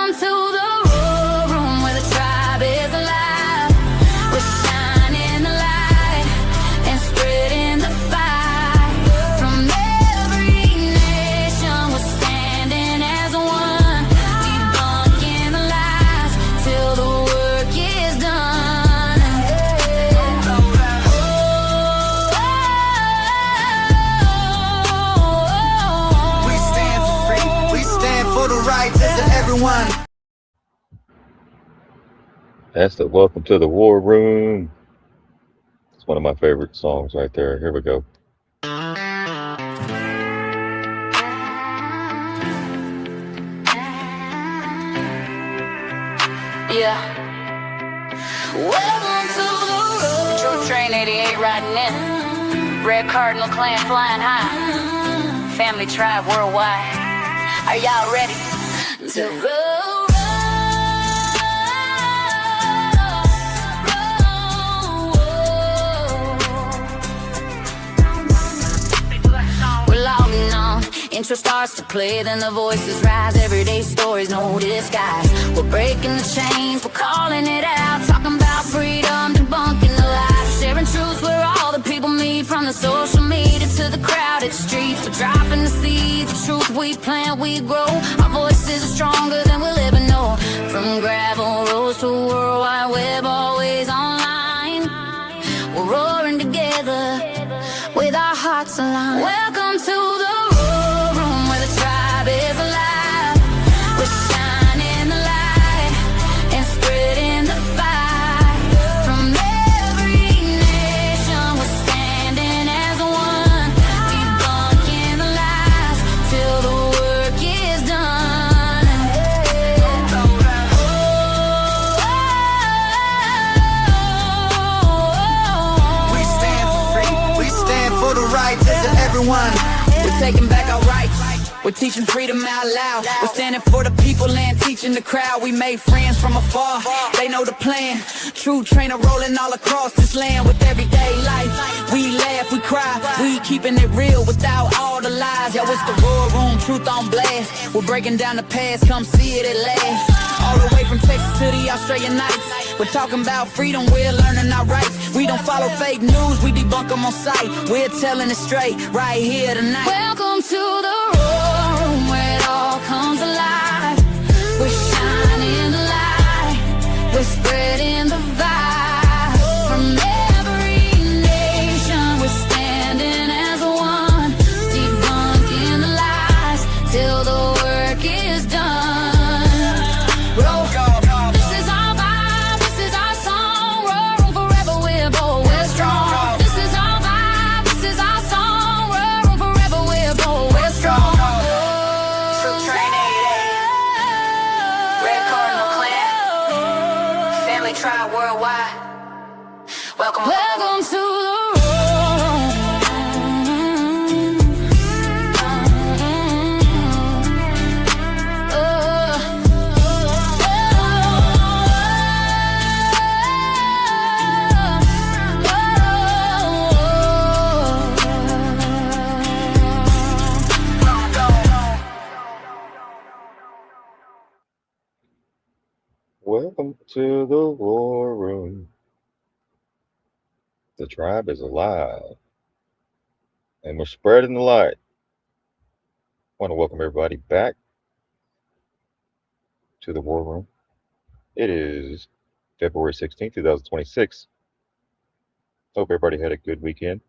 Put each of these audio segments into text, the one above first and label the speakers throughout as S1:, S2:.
S1: Welcome to the war room where the tribe is alive. We're shining the light and spreading the fight. From every nation, we're standing as one, debunking the lies till the work is done.
S2: We stand for free, we stand for the rights of everyone.
S3: That's the Welcome to the War Room. It's one of my favorite songs right there. Here we go.
S1: Yeah. Welcome to the road. True Train 88 riding in. Red Cardinal clan flying high. Family tribe worldwide. Are y'all ready to roll? We're logging on. Intro starts to play, then the voices rise. Everyday stories, no disguise. We're breaking the chains, we're calling it out. Talking about freedom, debunking the lies. Sharing truths where all the people meet. From the social media to the crowded streets. We're dropping the seeds, the truth we plant, we grow. Our voices are stronger than we'll ever know. From gravel roads to World Wide Web, always online. We're roaring together with our hearts aligned. Welcome to the war room where the tribe is alive. We're shining the light and spreading the fight. From every nation, we're standing as one, debunking the lies till the work is done.
S2: We stand for free, we stand for the rights of everyone.
S4: We're taking back our rights. We're teaching freedom out loud. We're standing for the people and teaching the crowd. We made friends from afar. They know the plan. True trainer rolling all across this land with everyday life. We laugh, we cry. We keeping it real without all the lies. Yo, it's the War Room, truth on blast. We're breaking down the past. Come see it at last. All the way from Texas to the Australian nights. We're talking about freedom, we're learning our rights. We don't follow fake news, we debunk them on sight. We're telling it straight, right here tonight.
S1: Welcome to the war room where it all comes alive. We're shining the light, we're spreading the vibe. From every nation, we're standing as one, debunking the lies till the work is done. Roll. This is our vibe, this is our song. War room forever, we're bold, we're strong. This is our vibe, this is our song. War room forever, we're bold, we're strong.
S4: True Train 88, Red Cardinal clan, family tribe worldwide. Welcome.
S1: Welcome to the room.
S3: Welcome to the War Room. The tribe is alive. And we're spreading the light. I want to welcome everybody back to the War Room. It is February 16th, 2026. Hope everybody had a good weekend.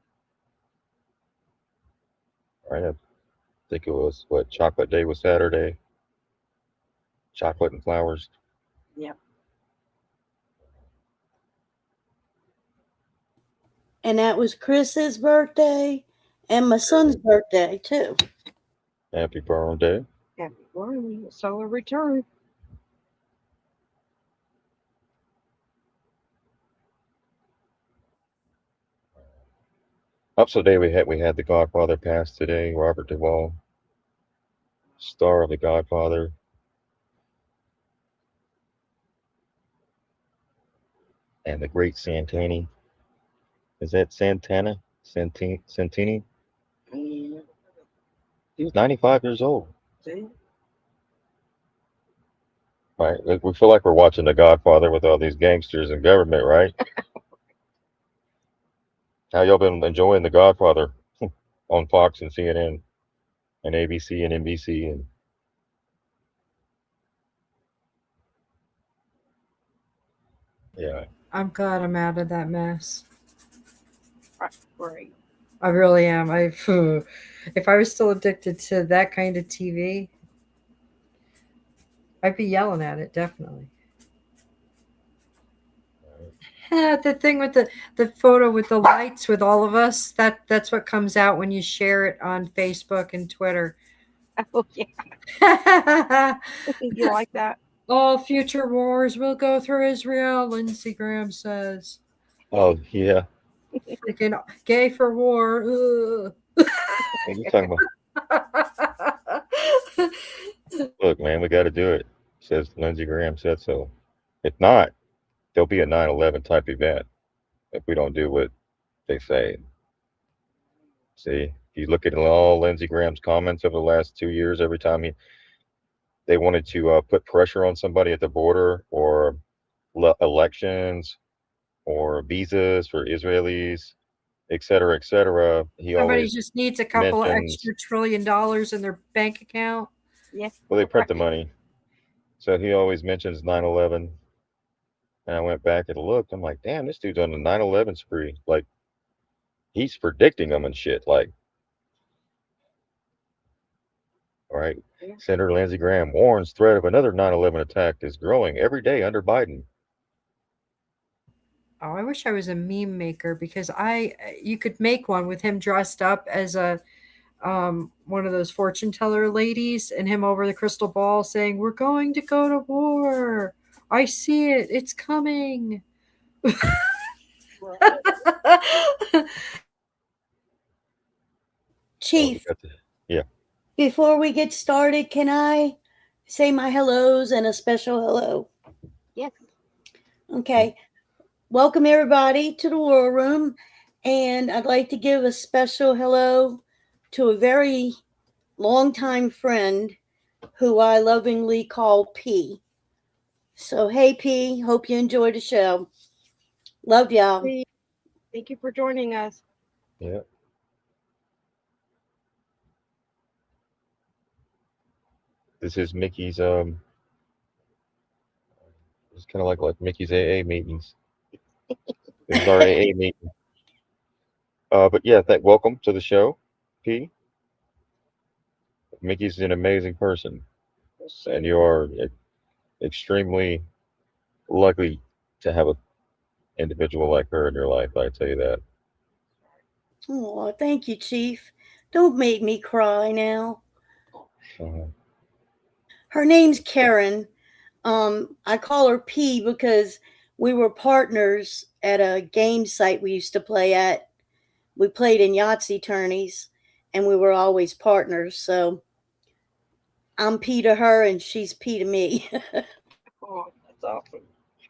S3: All right, I think it was, Chocolate Day was Saturday. Chocolate and flowers.
S5: Yep. And that was Chris's birthday and my son's birthday too.
S3: Happy birthday.
S6: Happy birthday, solar return.
S3: Up today we had the Godfather pass today, Robert Duvall, star of the Godfather. And the great Santini. Is that Santana? Santini?
S6: Yeah.
S3: He's 95 years old.
S6: See?
S3: Right? We feel like we're watching The Godfather with all these gangsters and government, right? How y'all been enjoying The Godfather on Fox and CNN and ABC and NBC and yeah.
S7: I'm glad I'm out of that mess.
S6: Right.
S7: I really am. If I was still addicted to that kind of TV, I'd be yelling at it definitely. The thing with the photo with the lights with all of us, that's what comes out when you share it on Facebook and Twitter.
S6: Oh yeah. You like that?
S7: All future wars will go through Israel, Lindsey Graham says.
S3: Oh yeah.
S7: Freaking gay for war.
S3: What you talking about? Look, man, we got to do it. Says Lindsey Graham said so. If not, there'll be a 9/11 type event if we don't do what they say. See, if you look at all Lindsey Graham's comments over the last 2 years, every time they wanted to put pressure on somebody at the border or elections or visas for Israelis, et cetera, he
S7: Somebody
S3: always
S7: just needs a couple of
S3: mentions,
S7: extra $1 trillion in their bank account.
S6: Yes.
S3: well, they print the money. So he always mentions 9/11. And I went back and looked. I'm like, damn, this dude's on a 9/11 spree. Like, he's predicting them and shit. Like, all right.
S6: Yeah.
S3: Senator Lindsey Graham warns threat of another 9/11 attack is growing every day under Biden.
S7: Oh, I wish I was a meme maker because you could make one with him dressed up as a one of those fortune teller ladies and him over the crystal ball saying, "We're going to go to war. I see it. It's coming."
S3: Oh, we
S5: Chief,
S3: got the, yeah.
S5: before we get started, can I say my hellos and a special hello?
S6: Yes.
S5: Okay. Welcome, everybody, to the War Room. And I'd like to give a special hello to a very longtime friend who I lovingly call P. So, hey, P, hope you enjoy the show. Love y'all.
S6: Thank you for joining us.
S3: Yeah. This is Mickey's, it's kind of like Mickey's AA meetings. This is our AA meeting. But yeah, welcome to the show, P. Mickey's an amazing person, and you are extremely lucky to have an individual like her in your life. I tell you that.
S5: Oh, thank you, Chief. Don't make me cry now.
S3: Uh,
S5: Her name's Karen. I call her P because we were partners at a game site we used to play at. We played in Yahtzee tourneys and we were always partners. So I'm P to her and she's P to me.
S6: Oh, that's awesome.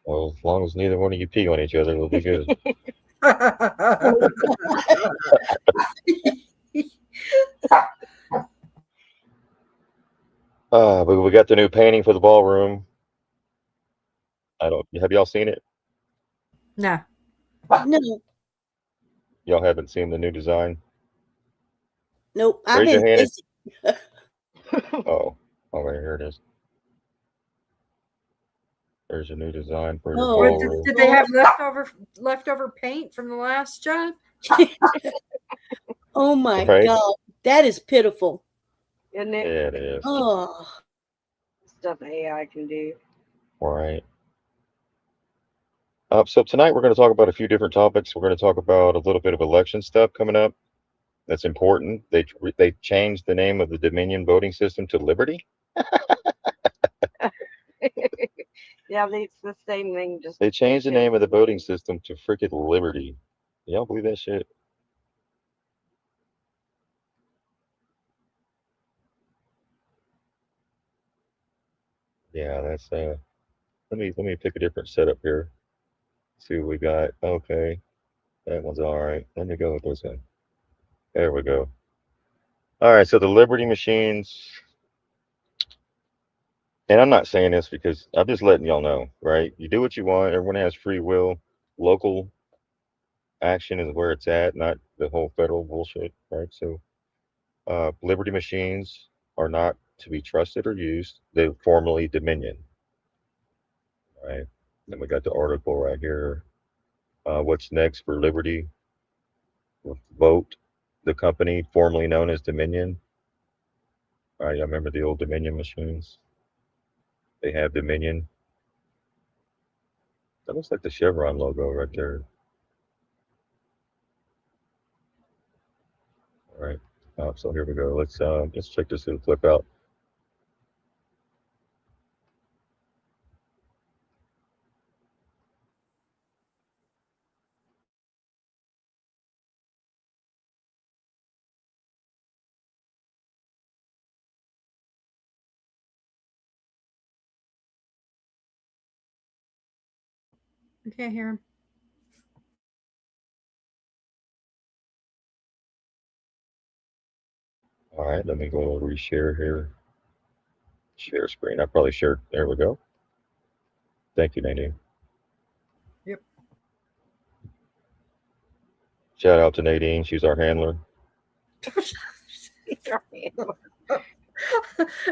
S3: well, as long as neither one of you pee on each other, it'll be good. But we got the new painting for the ballroom. I don't. Have y'all seen it?
S7: Nah.
S5: No,
S3: Y'all haven't seen the new design?
S5: nope. I've
S3: Raise your
S5: been
S3: hand.
S5: busy.
S3: Oh, right here it is. There's a new design for your
S5: Oh.
S3: ballroom.
S7: Did they have leftover paint from the last job?
S5: Oh my
S3: Right?
S5: God. That is pitiful.
S6: Isn't it?
S3: Yeah, it is.
S5: Oh,
S6: Stuff AI can do.
S3: Right. So tonight we're going to talk about a few different topics. We're going to talk about a little bit of election stuff coming up. That's important. They changed the name of the Dominion voting system to Liberty.
S6: Yeah, it's the same thing. Just
S3: They changed the name of the voting system to freaking Liberty. Y'all believe that shit? Yeah, that's let me pick a different setup here. See what we got. Okay. That one's all right. Let me go with this one. There we go. All right, so the Liberty machines. And I'm not saying this because I'm just letting y'all know, right? You do what you want. Everyone has free will. Local action is where it's at, not the whole federal bullshit, right? So, Liberty machines are not to be trusted or used. They're formerly Dominion, right? Then we got the article right here. What's next for Liberty? Vote, the company formerly known as Dominion. All right, I remember the old Dominion machines. They have Dominion. That looks like the Chevron logo right there. All right. So here we go. Let's check this little flip out.
S7: I can't hear him.
S3: All right, let me go reshare here. Share screen. I probably shared. There we go. Thank you, Nadine.
S7: Yep.
S3: Shout out to Nadine. She's our handler.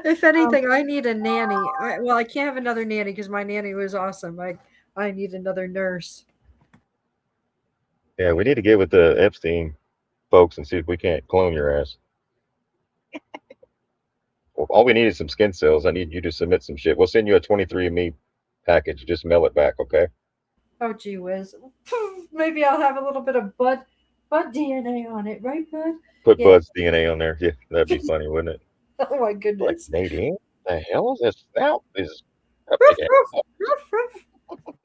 S7: If anything, I need a nanny. Well, I can't have another nanny because my nanny was awesome. I need another nurse.
S3: Yeah, we need to get with the Epstein folks and see if we can't clone your ass. Well, all we need is some skin cells. I need you to submit some shit. We'll send you a 23andMe package. Just mail it back, okay?
S7: Oh, gee whiz. Maybe I'll have a little bit of Bud DNA on it, right, Bud?
S3: Put
S7: Yeah.
S3: Bud's DNA on there. Yeah, that'd be funny, wouldn't it?
S7: Oh my
S3: Like,
S7: goodness.
S3: Nadine, the hell is this? That is a
S7: Ruff,
S3: big ass.
S7: ruff, ruff, ruff.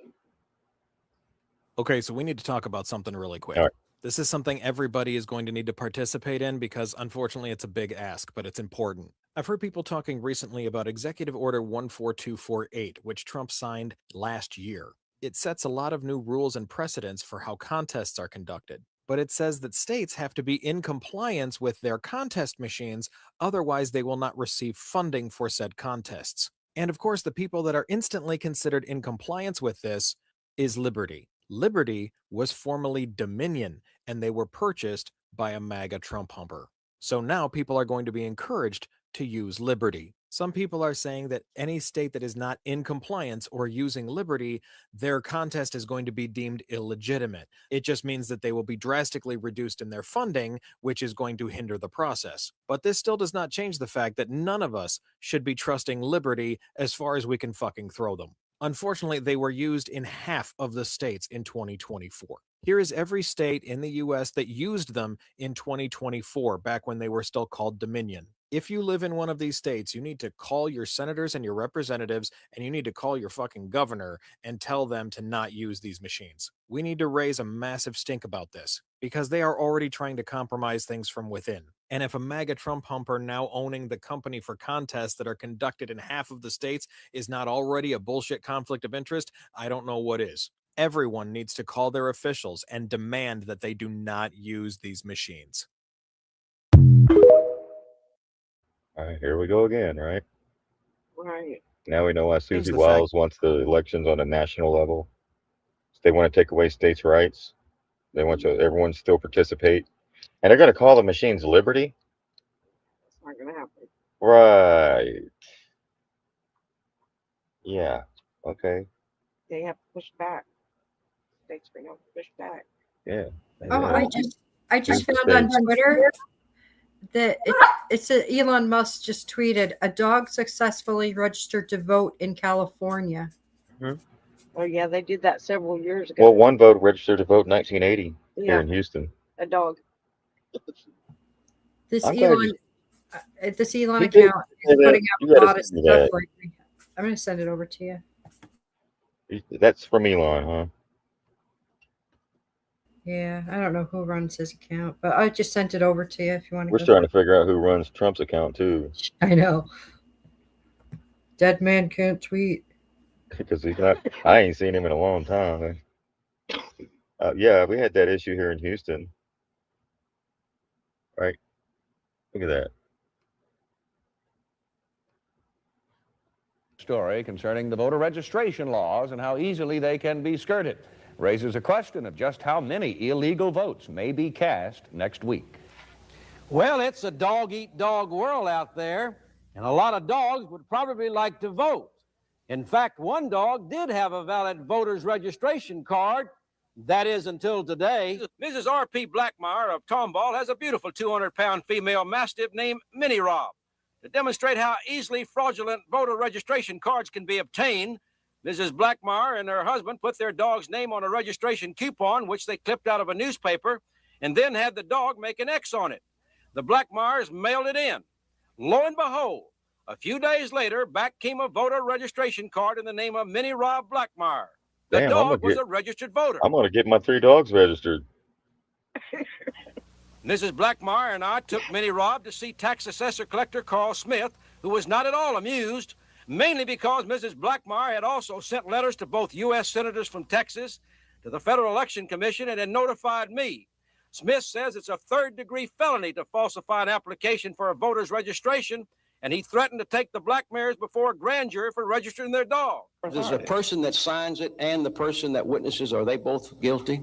S8: Okay, so we need to talk about something really quick.
S3: All right.
S8: This is something everybody is going to need to participate in because unfortunately it's a big ask, but it's important. I've heard people talking recently about Executive Order 14248, which Trump signed last year. It sets a lot of new rules and precedents for how contests are conducted, but it says that states have to be in compliance with their contest machines, otherwise they will not receive funding for said contests. And of course, the people that are instantly considered in compliance with this is Liberty. Liberty was formerly Dominion, and they were purchased by a MAGA Trump humper. So now people are going to be encouraged to use Liberty. Some people are saying that any state that is not in compliance or using Liberty, their contest is going to be deemed illegitimate. It just means that they will be drastically reduced in their funding, which is going to hinder the process. But this still does not change the fact that none of us should be trusting Liberty as far as we can fucking throw them. Unfortunately, they were used in half of the states in 2024. Here is every state in the US that used them in 2024, back when they were still called Dominion. If you live in one of these states, you need to call your senators and your representatives, and you need to call your fucking governor and tell them to not use these machines. We need to raise a massive stink about this because they are already trying to compromise things from within. And if a MAGA Trump humper now owning the company for contests that are conducted in half of the states is not already a bullshit conflict of interest, I don't know what is. Everyone needs to call their officials and demand that they do not use these machines.
S3: All right, here we go again, right?
S6: Right.
S3: Now we know why Susie
S8: the
S3: Wiles wants the elections on a national level. They want to take away states' rights. They want everyone to still participate. And they're going to call the machines Liberty?
S6: It's not gonna happen.
S3: Right. Yeah. Okay.
S6: They have to push back. States are gonna push back.
S3: Yeah.
S7: Oh,
S3: Yeah.
S7: I just
S3: Super
S7: found on
S3: states.
S7: Twitter that it's Elon Musk just tweeted a dog successfully registered to vote in California.
S6: Oh yeah, they did that several years ago.
S3: Well, one vote registered to vote in 1980 here
S6: Yeah.
S3: in Houston.
S6: A dog.
S7: This
S3: I'm glad
S7: Elon, this Elon
S3: You did
S7: account
S3: say
S7: is
S3: that.
S7: putting
S3: You
S7: out a
S3: gotta
S7: lot of
S3: send me
S7: stuff
S3: that.
S7: lately. I'm going to send it over to you.
S3: That's from Elon, huh?
S7: Yeah, I don't know who runs his account, but I just sent it over to you if you want to
S3: We're
S7: go.
S3: trying to figure out who runs Trump's account too,
S7: I know. Dead man can't tweet.
S3: because he's not. I ain't seen him in a long time. Yeah, we had that issue here in Houston, right? Look at that.
S9: story concerning the voter registration laws and how easily they can be skirted. Raises a question of just how many illegal votes may be cast next week.
S10: Well, it's a dog-eat-dog world out there, and a lot of dogs would probably like to vote. In fact, one dog did have a valid voter's registration card. That is until today. Mrs. R.P. Blackmeyer of Tomball has a beautiful 200-pound female mastiff named Minnie Rob. To demonstrate how easily fraudulent voter registration cards can be obtained, Mrs. Blackmeyer and her husband put their dog's name on a registration coupon, which they clipped out of a newspaper, and then had the dog make an X on it. The Blackmeyers mailed it in. Lo and behold, a few days later, back came a voter registration card in the name of Minnie Rob Blackmeyer. The
S3: Damn,
S10: dog was a registered voter.
S3: I'm going to get my 3 dogs registered.
S10: Mrs. Blackmeyer and I took Minnie Rob to see tax assessor collector Carl Smith, who was not at all amused, mainly because Mrs. Blackmeyer had also sent letters to both U.S. senators from Texas, to the Federal Election Commission, and had notified me. Smith says it's a third-degree felony to falsify an application for a voter's registration, and he threatened to take the Blackmeyers before a grand jury for registering their dog.
S11: Does the person that signs it and the person that witnesses, are they both guilty?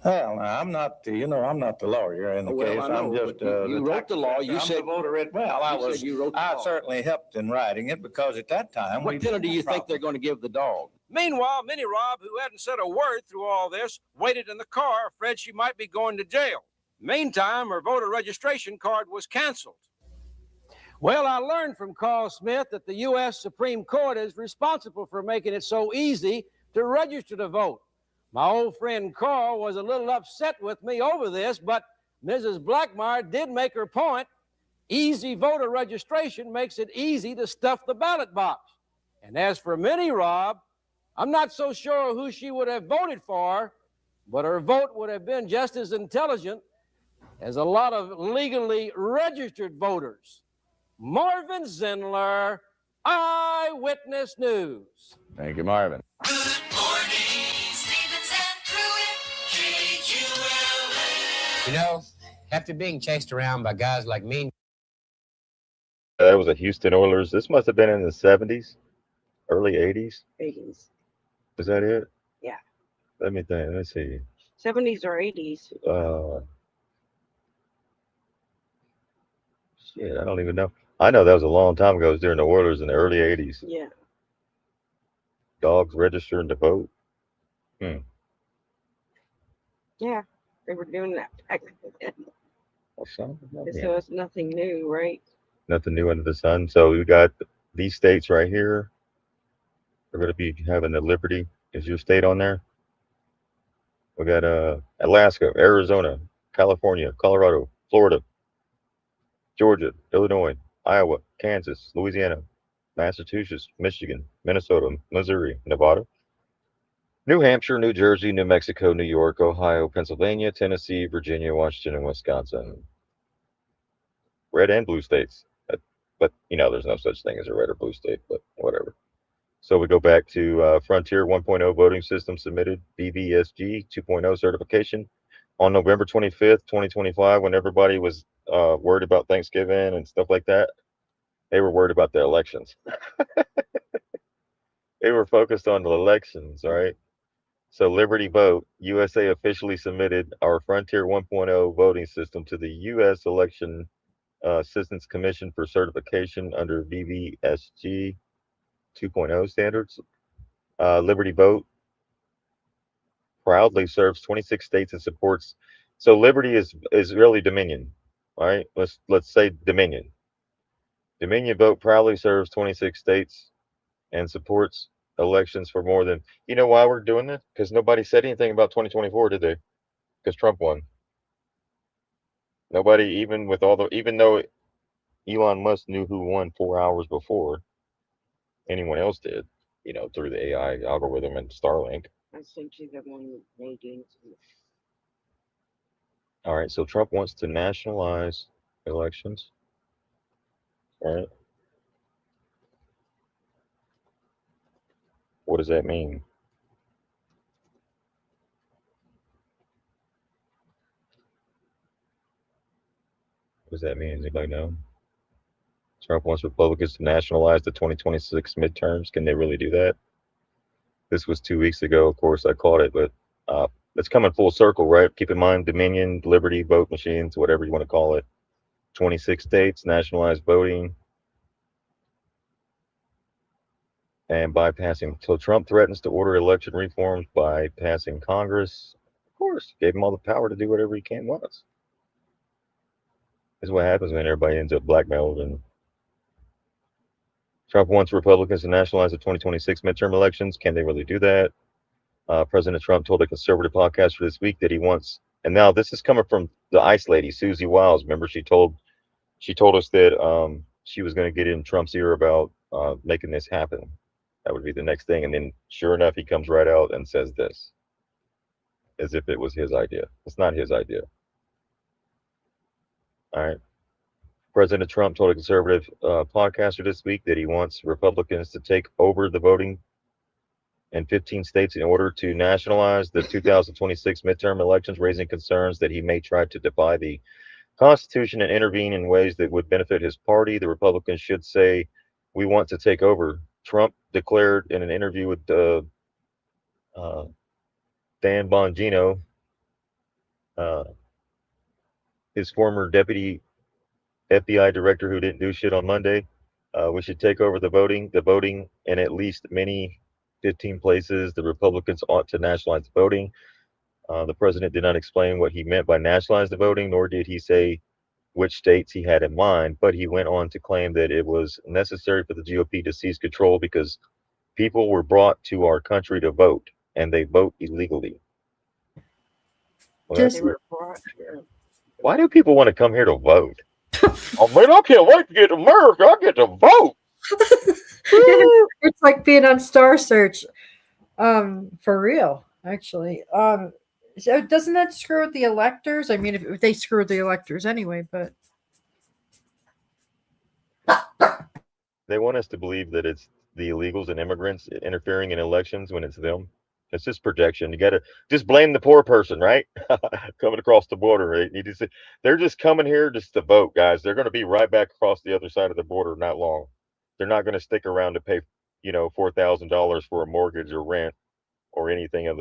S12: Well, now, I'm not the, I'm not the lawyer in the case.
S11: I know,
S12: I'm just
S11: but you wrote the law. You said I
S12: certainly helped in writing it because at that time.
S11: What penalty do you think they're going to give the dog?
S10: Meanwhile, Minnie Rob, who hadn't said a word through all this, waited in the car, afraid she might be going to jail. Meantime, her voter registration card was canceled. Well, I learned from Carl Smith that the U.S. Supreme Court is responsible for making it so easy to register to vote. My old friend Carl was a little upset with me over this, but Mrs. Blackmeyer did make her point. Easy voter registration makes it easy to stuff the ballot box. And as for Minnie Rob, I'm not so sure who she would have voted for, but her vote would have been just as intelligent as a lot of legally registered voters. Marvin Zindler, Eyewitness News.
S9: Thank you, Marvin.
S13: You know, after being chased around by guys like me.
S3: That was a Houston Oilers. This must have been in the 70s, early 80s.
S6: 80s.
S3: Is that it?
S6: Yeah.
S3: Let me think. Let's see.
S6: 70s or 80s.
S3: Shit, I don't even know. I know that was a long time ago. It was during the Oilers in the early 80s.
S6: Yeah.
S3: Dogs registering to vote.
S6: Yeah, they were doing that back then. So
S3: Yeah.
S6: it's nothing new, right?
S3: Nothing new under the sun. So we got these states right here. We're going to be having the Liberty. Is your state on there? We got Alaska, Arizona, California, Colorado, Florida, Georgia, Illinois, Iowa, Kansas, Louisiana, Massachusetts, Michigan, Minnesota, Missouri, Nevada, New Hampshire, New Jersey, New Mexico, New York, Ohio, Pennsylvania, Tennessee, Virginia, Washington, and Wisconsin. Red and blue states. But, there's no such thing as a red or blue state, but whatever. So we go back to Frontier 1.0 voting system submitted, BVSG 2.0 certification on November 25th, 2025, when everybody was worried about Thanksgiving and stuff like that. They were worried about the elections. They were focused on the elections, right? So Liberty Vote USA officially submitted our Frontier 1.0 voting system to the U.S. Election Assistance Commission for certification under BVSG 2.0 standards. Liberty Vote proudly serves 26 states and supports. So Liberty is really Dominion, right? Let's say Dominion. Dominion Vote proudly serves 26 states and supports elections for more than. You know why we're doing this? Because nobody said anything about 2024, did they? Because Trump won. Nobody, even though Elon Musk knew who won 4 hours before anyone else did, through the AI algorithm and Starlink.
S6: I think she's the one making.
S3: All right, so Trump wants to nationalize elections. All right. What does that mean? What does that mean? Does anybody know? Trump wants Republicans to nationalize the 2026 midterms. Can they really do that? This was 2 weeks ago. Of course, I caught it, but it's coming full circle, right? Keep in mind, Dominion, Liberty, vote machines, whatever you want to call it. 26 states, nationalized voting, and bypassing. So Trump threatens to order election reforms by passing Congress. Of course, gave him all the power to do whatever he can wants. This is what happens when everybody ends up blackmailed. And Trump wants Republicans to nationalize the 2026 midterm elections. Can they really do that? President Trump told a conservative podcaster this week that he wants, and now this is coming from the ICE lady, Susie Wiles. Remember, she told us that she was going to get in Trump's ear about making this happen. That would be the next thing. And then sure enough, he comes right out and says this as if it was his idea. It's not his idea. All right. President Trump told a conservative podcaster this week that he wants Republicans to take over the voting in 15 states in order to nationalize the 2026 midterm elections, raising concerns that he may try to defy the Constitution and intervene in ways that would benefit his party. The Republicans should say, "We want to take over." Trump declared in an interview with Dan Bongino, his former deputy FBI director who didn't do shit on Monday, we should take over the voting in at least 15 places. The Republicans ought to nationalize the voting. The president did not explain what he meant by nationalize the voting, nor did he say which states he had in mind, but he went on to claim that it was necessary for the GOP to seize control because people were brought to our country to vote, and they vote illegally. Well, why do people want to come here to vote? Oh man, I can't wait to get to America. I get to vote.
S7: It's like being on Star Search, for real. Actually, so doesn't that screw with the electors? I mean, if they screw with the electors anyway, but
S3: they want us to believe that it's the illegals and immigrants interfering in elections when it's them. It's just projection. You got to just blame the poor person, right? Coming across the border, right? They're just coming here just to vote, guys. They're going to be right back across the other side of the border not long. They're not going to stick around to pay, $4,000 for a mortgage or rent or anything of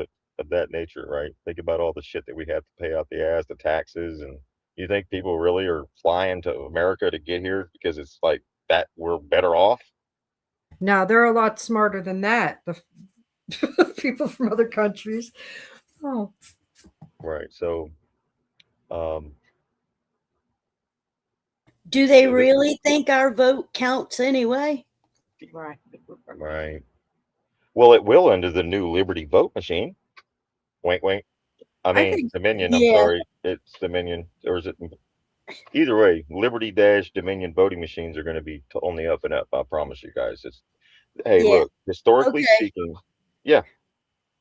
S3: that nature, right? Think about all the shit that we have to pay out the ass, the taxes, and you think people really are flying to America to get here because it's like that we're better off?
S7: no, they're a lot smarter than that. The people from other countries. Oh,
S3: right. So,
S5: do they really think our vote counts anyway?
S6: Right.
S3: Well, it will under the new Liberty vote machine. Wink, wink. I mean, Dominion. I'm sorry, it's Dominion, or is it? Either way, Liberty Dominion voting machines are going to be on the up and up. I promise you guys. Look, historically speaking, yeah,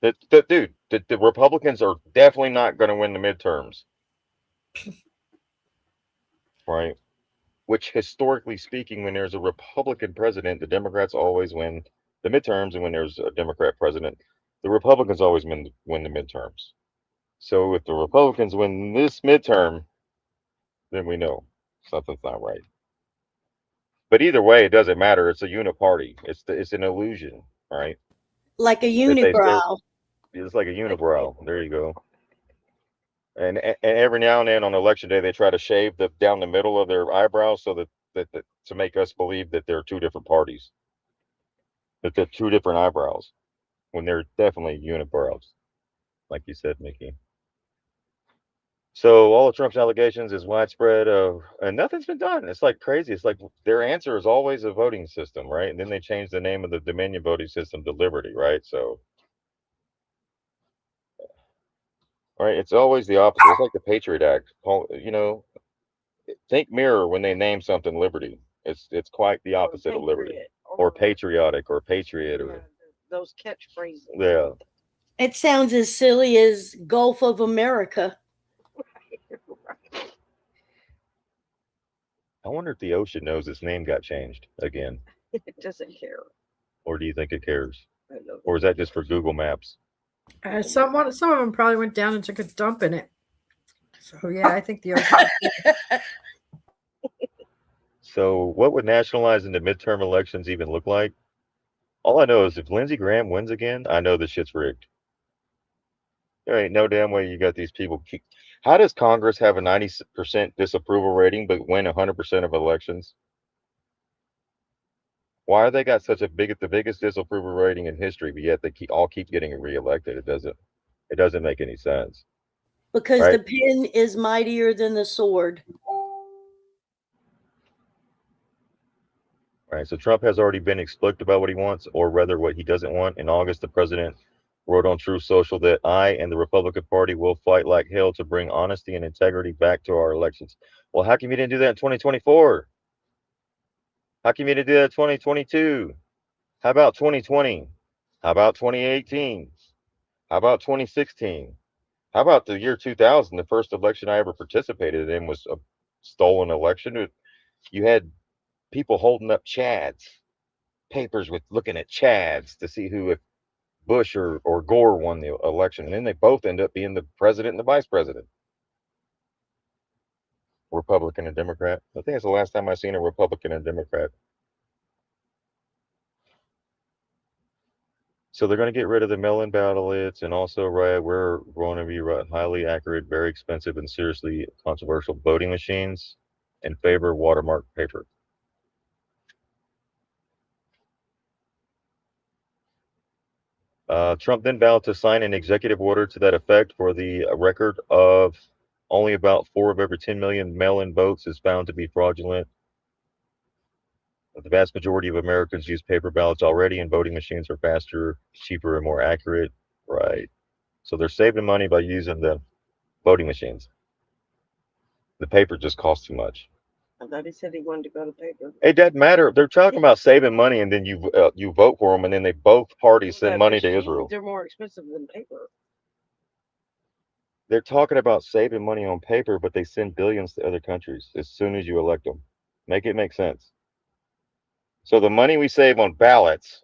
S3: dude, the Republicans are definitely not going to win the midterms, right? Which, historically speaking, when there's a Republican president, the Democrats always win the midterms, and when there's a Democrat president, the Republicans always win the midterms. So if the Republicans win this midterm, then we know something's not right. But either way, it doesn't matter. It's a uniparty. It's an illusion, right?
S5: Like a unibrow.
S3: It's like a unibrow. There you go. And every now and then on election day, they try to shave down the middle of their eyebrows so that to make us believe that they're two different parties, that they're two different eyebrows, when they're definitely unibrows, like you said, Mickey. So all of Trump's allegations is widespread, and nothing's been done. It's like crazy. It's like their answer is always a voting system, right? And then they changed the name of the Dominion voting system to Liberty, right? So, right, it's always the opposite. It's like the Patriot Act. Think mirror when they name something Liberty. It's quite the opposite of liberty, or patriotic, or patriot, or
S6: those catchphrases.
S3: Yeah.
S5: It sounds as silly as Gulf of America.
S3: I wonder if the ocean knows its name got changed again.
S6: It doesn't care.
S3: Or do you think it cares? Or is that just for Google Maps?
S7: Some of them probably went down and took a dump in it. So yeah, I think the ocean.
S3: So what would nationalizing the midterm elections even look like? All I know is if Lindsey Graham wins again, I know the shit's rigged. There ain't no damn way you got these people. How does Congress have a 90% disapproval rating but win 100% of elections? Why are they got such the biggest disapproval rating in history, but yet they all keep getting reelected? It doesn't make any sense.
S5: Because
S3: Right?
S5: the pen is mightier than the sword.
S3: Right. So Trump has already been explicit about what he wants, or rather what he doesn't want. In August, the president wrote on Truth Social that I and the Republican Party will fight like hell to bring honesty and integrity back to our elections. Well, how come you didn't do that in 2024? How come you didn't do that in 2022? How about 2020? How about 2018? How about 2016? How about the year 2000? The first election I ever participated in was a stolen election. You had people holding up Chads, papers with looking at Chads to see who, if Bush or Gore won the election. And then they both end up being the president and the vice president. Republican and Democrat. I think it's the last time I seen a Republican and Democrat. So they're going to get rid of the mail-in ballots, and also, right, we're going to be highly accurate, very expensive, and seriously controversial voting machines in favor of watermark paper. Trump then vowed to sign an executive order to that effect. For the record of only about 4 of every 10 million mail-in votes is found to be fraudulent. The vast majority of Americans use paper ballots already, and voting machines are faster, cheaper, and more accurate. Right. So they're saving money by using the voting machines. The paper just costs too much.
S6: I thought he said he wanted to go to paper.
S3: It doesn't matter. They're talking about saving money, and then you vote for them, and then both parties send money to Israel.
S6: They're more expensive than paper.
S3: They're talking about saving money on paper, but they send billions to other countries as soon as you elect them. Make it make sense. So the money we save on ballots,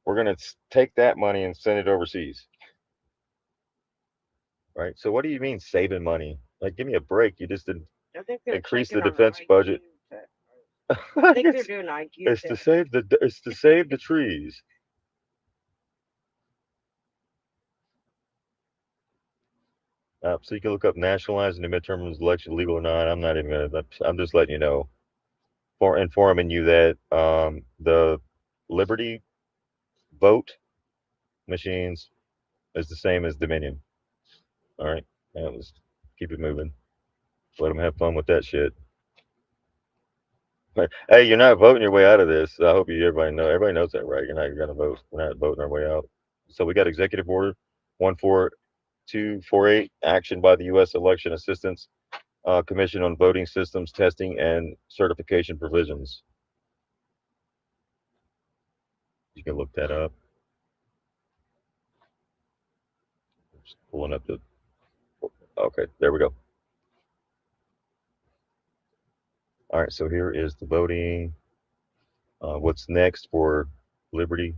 S3: we're going to take that money and send it overseas. Right? So what do you mean saving money? Like, give me a break. You just didn't increase the defense budget.
S6: I think they're doing IQ.
S3: It's to save the trees. So you can look up nationalizing the midterm election legal or not. I'm not even gonna. I'm just letting you know, for informing you that the Liberty vote machines is the same as Dominion. All right, let's keep it moving. Let them have fun with that shit. Hey, you're not voting your way out of this. I hope everybody knows that, right? You're not gonna vote. We're not voting our way out. So we got Executive Order 14248, action by the U.S. Election Assistance Commission on Voting Systems Testing and Certification Provisions. You can look that up. Just pulling up the. Okay, there we go. All right, so here is the voting. What's next for Liberty?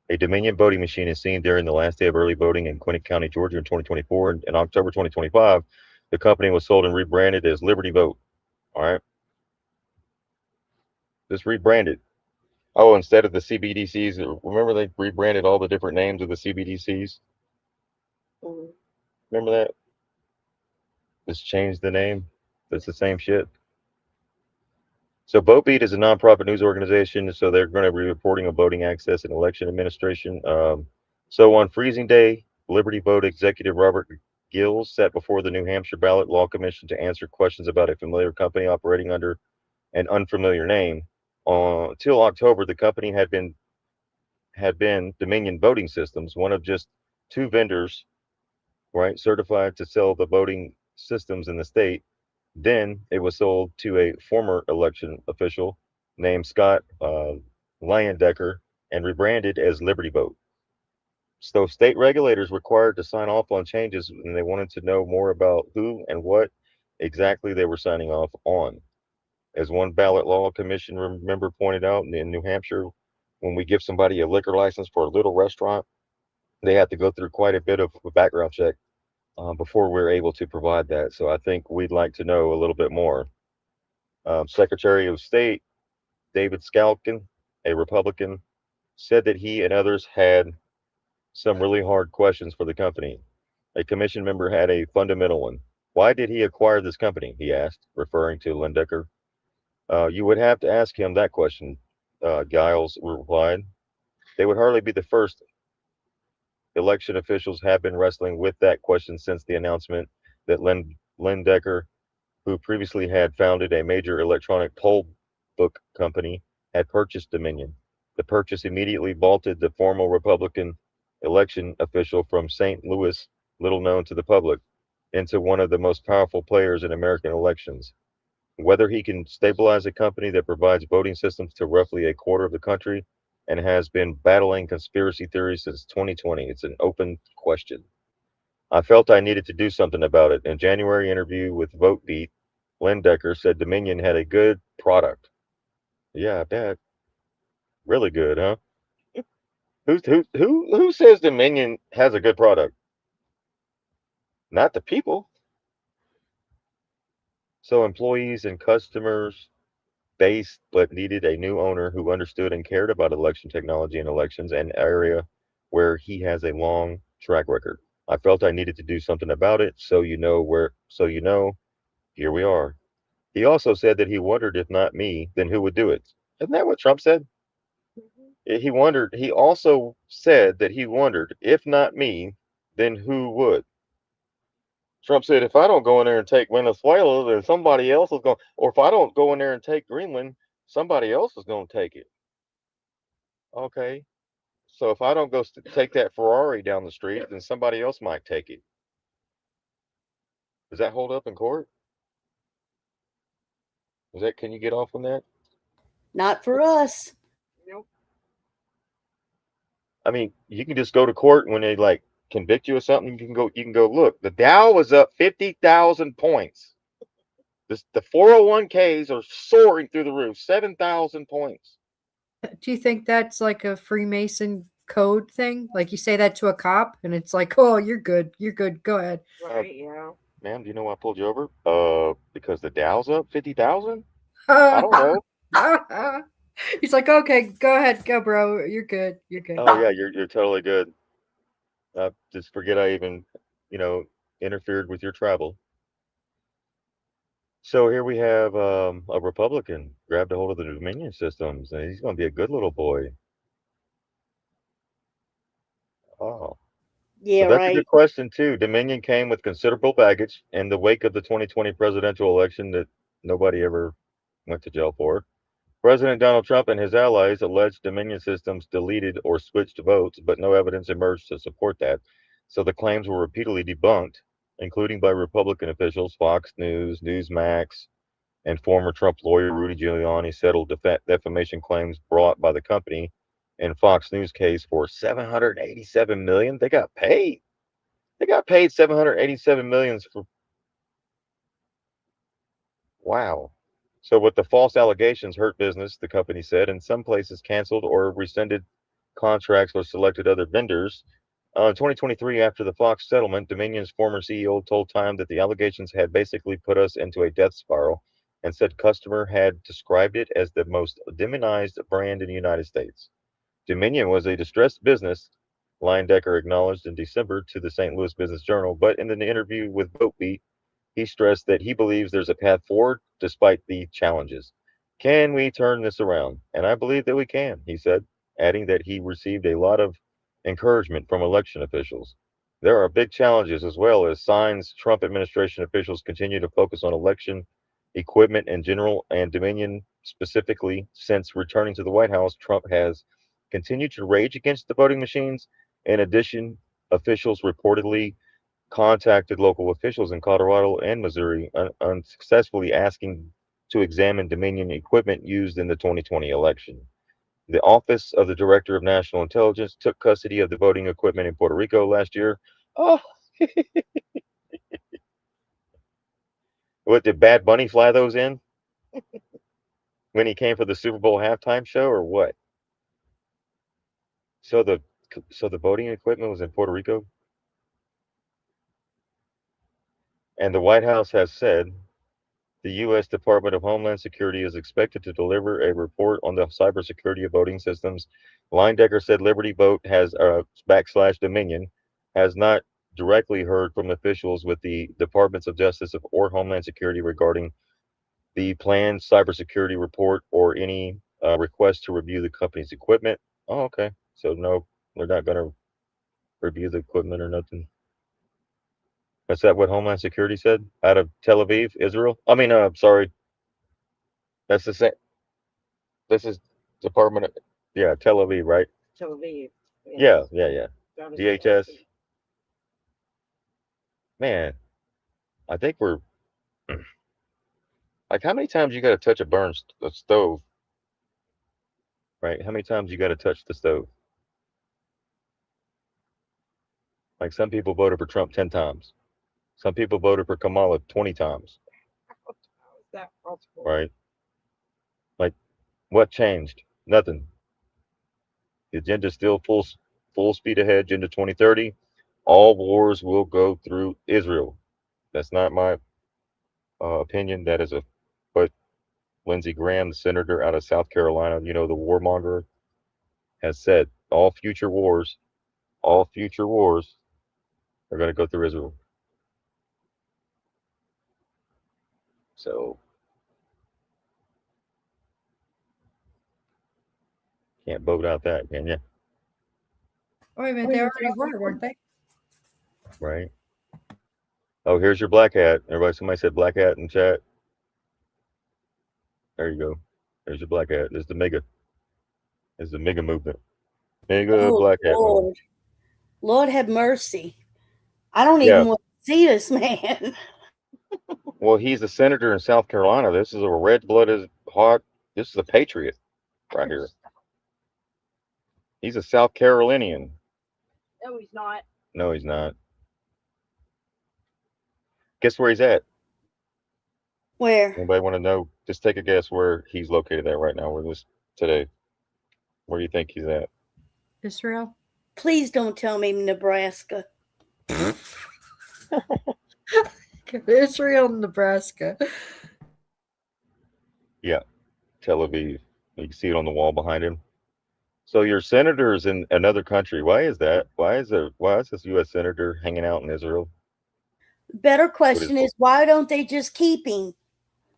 S3: A Dominion voting machine is seen during the last day of early voting in Gwinnett County, Georgia in 2024. In October 2025, the company was sold and rebranded as Liberty Vote. All right. Just rebranded. Oh, instead of the CBDCs, remember they rebranded all the different names of the CBDCs?
S6: Mm-hmm.
S3: Remember that? Just changed the name. It's the same shit. So VoteBeat is a nonprofit news organization, so they're going to be reporting on voting access and election administration. So on freezing day, Liberty Vote executive Robert Gills sat before the New Hampshire Ballot Law Commission to answer questions about a familiar company operating under an unfamiliar name. Until October, the company had been Dominion Voting Systems, one of just 2 vendors, right, certified to sell the voting systems in the state. Then it was sold to a former election official named Scott Leyendecker and rebranded as Liberty Vote. So state regulators required to sign off on changes, and they wanted to know more about who and what exactly they were signing off on. As one ballot law commission member pointed out, in New Hampshire, when we give somebody a liquor license for a little restaurant, they have to go through quite a bit of a background check before we're able to provide that. So I think we'd like to know a little bit more. Secretary of State David Scalkin, a Republican, said that he and others had some really hard questions for the company. A commission member had a fundamental one. Why did he acquire this company? He asked, referring to Lindecker. You would have to ask him that question, Giles replied. They would hardly be the first. Election officials have been wrestling with that question since the announcement that Lindecker, who previously had founded a major electronic poll book company, had purchased Dominion. The purchase immediately vaulted the former Republican election official from St. Louis, little known to the public, into one of the most powerful players in American elections. Whether he can stabilize a company that provides voting systems to roughly a quarter of the country and has been battling conspiracy theories since 2020, it's an open question. I felt I needed to do something about it. In January interview with VoteBeat, Lindecker said Dominion had a good product. Yeah, I bet. Really good, huh? Who says Dominion has a good product? Not the people. So employees and customers based but needed a new owner who understood and cared about election technology and elections, an area where he has a long track record. I felt I needed to do something about it, here we are. He also said that he wondered if not me, then who would do it? Isn't that what Trump said? He also said that he wondered if not me, then who would? Trump said, if I don't go in there and take Venezuela, then somebody else is going, or if I don't go in there and take Greenland, somebody else is going to take it. Okay. So if I don't go take that Ferrari down the street, then somebody else might take it. Does that hold up in court? Can you get off on that?
S5: Not for us.
S6: Nope.
S3: I mean, you can just go to court when they like convict you of something. You can go look. The Dow was up 50,000 points. The 401ks are soaring through the roof, 7,000 points.
S7: Do you think that's like a Freemason code thing? Like you say that to a cop and it's like, oh, you're good. You're good. Go ahead.
S6: Right, yeah.
S3: Ma'am, do you know why I pulled you over? Because the Dow's up 50,000? I don't know.
S7: He's like, okay, go ahead. Go, bro. You're good. You're good.
S3: Oh yeah, you're totally good. Just forget I even, interfered with your travel. So here we have a Republican grabbed a hold of the Dominion systems, and he's going to be a good little boy. Oh,
S5: Yeah,
S3: so that's a
S5: right.
S3: good question too. Dominion came with considerable baggage in the wake of the 2020 presidential election that nobody ever went to jail for. President Donald Trump and his allies alleged Dominion systems deleted or switched votes, but no evidence emerged to support that. So the claims were repeatedly debunked, including by Republican officials. Fox News, Newsmax, and former Trump lawyer Rudy Giuliani settled defamation claims brought by the company in Fox News case for $787 million. They got paid. They got paid $787 million for. Wow. So with the false allegations hurt business, the company said, in some places canceled or rescinded contracts or selected other vendors. In 2023, after the Fox settlement, Dominion's former CEO told Time that the allegations had basically put us into a death spiral and said customer had described it as the most demonized brand in the United States. Dominion was a distressed business, Leyendecker acknowledged in December to the St. Louis Business Journal, but in the interview with VoteBeat, he stressed that he believes there's a path forward despite the challenges. Can we turn this around? And I believe that we can, he said, adding that he received a lot of encouragement from election officials. There are big challenges as well as signs Trump administration officials continue to focus on election equipment in general and Dominion specifically. Since returning to the White House, Trump has continued to rage against the voting machines. In addition, officials reportedly contacted local officials in Colorado and Missouri, unsuccessfully asking to examine Dominion equipment used in the 2020 election. The Office of the Director of National Intelligence took custody of the voting equipment in Puerto Rico last year. Oh, what did Bad Bunny fly those in when he came for the Super Bowl halftime show, or what? So the voting equipment was in Puerto Rico, and the White House has said The U.S. Department of Homeland Security is expected to deliver a report on the cybersecurity of voting systems. Leindecker said Liberty Vote has /Dominion has not directly heard from officials with the Departments of Justice or Homeland Security regarding the planned cybersecurity report or any request to review the company's equipment. Oh, okay. So no, they're not going to review the equipment or nothing. Is that what Homeland Security said? Out of Tel Aviv, Israel? I mean, sorry. That's the same. This is Department of, yeah, Tel Aviv, right?
S6: Tel Aviv.
S3: Yeah. DHS. Man, I think we're like, how many times you got to touch a stove? Right? How many times you got to touch the stove? Like, some people voted for Trump 10 times. Some people voted for Kamala 20 times.
S6: How is that possible?
S3: Right? Like, what changed? Nothing. The agenda's still full speed ahead. Agenda 2030. All wars will go through Israel. That's not my opinion. That is what Lindsey Graham, the senator out of South Carolina, the warmonger, has said. All future wars are going to go through Israel. So can't vote out that, can you?
S7: Wait a minute, they already were, weren't they?
S3: Right. Oh, here's your black hat. Somebody said black hat in chat. There you go. There's your black hat. There's the MAGA. There's the MAGA movement. MAGA black hat.
S5: Lord. Lord have mercy. I don't even want to see this man.
S3: Well, he's a senator in South Carolina. This is a red-blooded, this is a patriot right here. He's a South Carolinian.
S6: No, he's not.
S3: No, he's not. Guess where he's at?
S5: Where?
S3: Anybody want to know? Just take a guess where he's located at right now. Where do you think he's at?
S7: Israel?
S5: Please don't tell me Nebraska.
S7: Israel, Nebraska.
S3: Yeah, Tel Aviv. You can see it on the wall behind him. So your senator's in another country. Why is that? Why is this U.S. senator hanging out in Israel?
S5: Better question is, why don't they just keep him?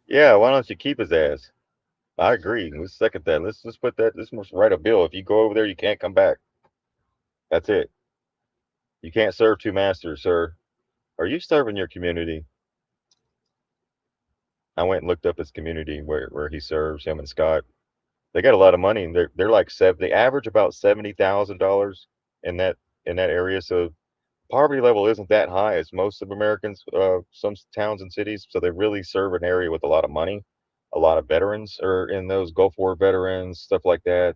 S3: Yeah, why don't you keep his ass? I agree. Let's second that. Let's put that. Let's write a bill. If you go over there, you can't come back. That's it. You can't serve two masters, sir. Are you serving your community? I went and looked up his community where he serves, him and Scott. They got a lot of money. They're like they average about $70,000 in that area. So poverty level isn't that high as most of Americans, some towns and cities. So they really serve an area with a lot of money. A lot of veterans are in those, Gulf War veterans, stuff like that.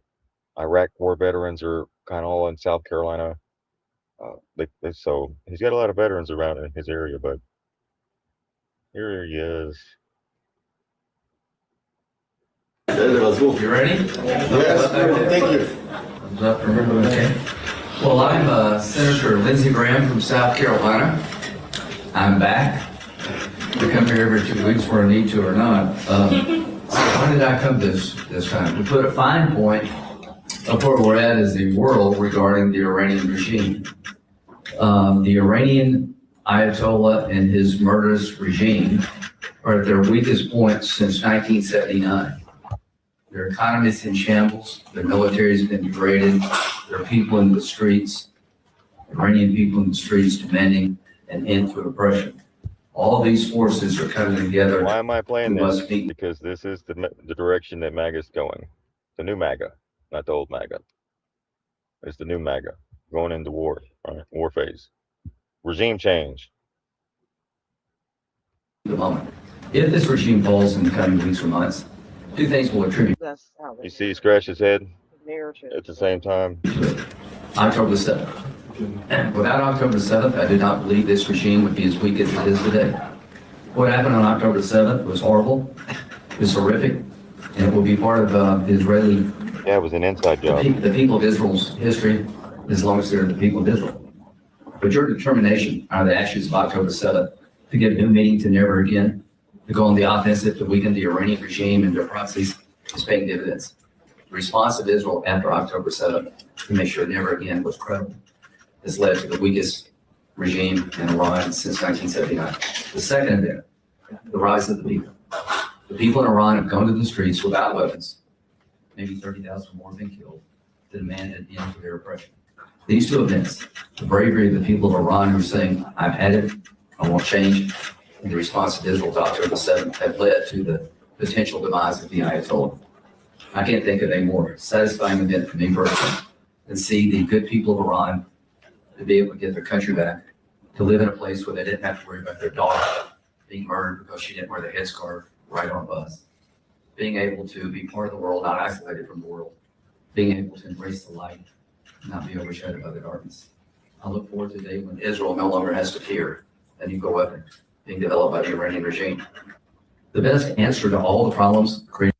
S3: Iraq War veterans are kind of all in South Carolina. So he's got a lot of veterans around in his area, but here he is.
S14: You ready?
S2: Yes, thank you.
S14: Thumbs up from everyone, okay? Well, I'm Senator Lindsey Graham from South Carolina. I'm back. We come here every 2 weeks where I need to or not. So why did I come this time? To put a fine point of where we're at as a world regarding the Iranian regime. The Iranian Ayatollah and his murderous regime are at their weakest point since 1979. Their economy is in shambles. Their military has been degraded. There are people in the streets, Iranian people in the streets demanding an end to oppression. All these forces are coming together.
S3: Why am I playing this? Because this is the direction that MAGA is going. The new MAGA, not the old MAGA. It's the new MAGA going into war, right? War phase. Regime change.
S14: The moment. If this regime falls in the coming weeks or months, two things will attribute.
S3: You see, he scratched his head
S6: Narrative.
S3: at the same time.
S14: October 7th. Without October 7th, I did not believe this regime would be as weak as it is today. What happened on October 7th was horrible, it was horrific, and it will be part of the Israeli.
S3: Yeah, it was an inside job.
S14: The people of Israel's history, as long as they're the people of Israel. But your determination out of the ashes of October 7th to give new meaning to never again to go on the offensive to weaken the Iranian regime and their proxies is paying dividends. The response of Israel after October 7th to make sure never again was credible has led to the weakest regime in Iran since 1979. The second event, the rise of the people. The people in Iran have gone to the streets without weapons. Maybe 30,000 more have been killed to demand an end to their oppression. These two events, the bravery of the people of Iran who are saying, I've had it, I won't change, and the response of Israel to October 7th have led to the potential demise of the Ayatollah. I can't think of a more satisfying event for me personally than see the good people of Iran to be able to get their country back, to live in a place where they didn't have to worry about their daughter being murdered because she didn't wear the headscarf right on a bus, being able to be part of the world, not isolated from the world, being able to embrace the light, not be overshadowed by the darkness. I look forward to the day when Israel no longer has to fear a nuclear weapon being developed by the Iranian regime. The best answer to all the problems created.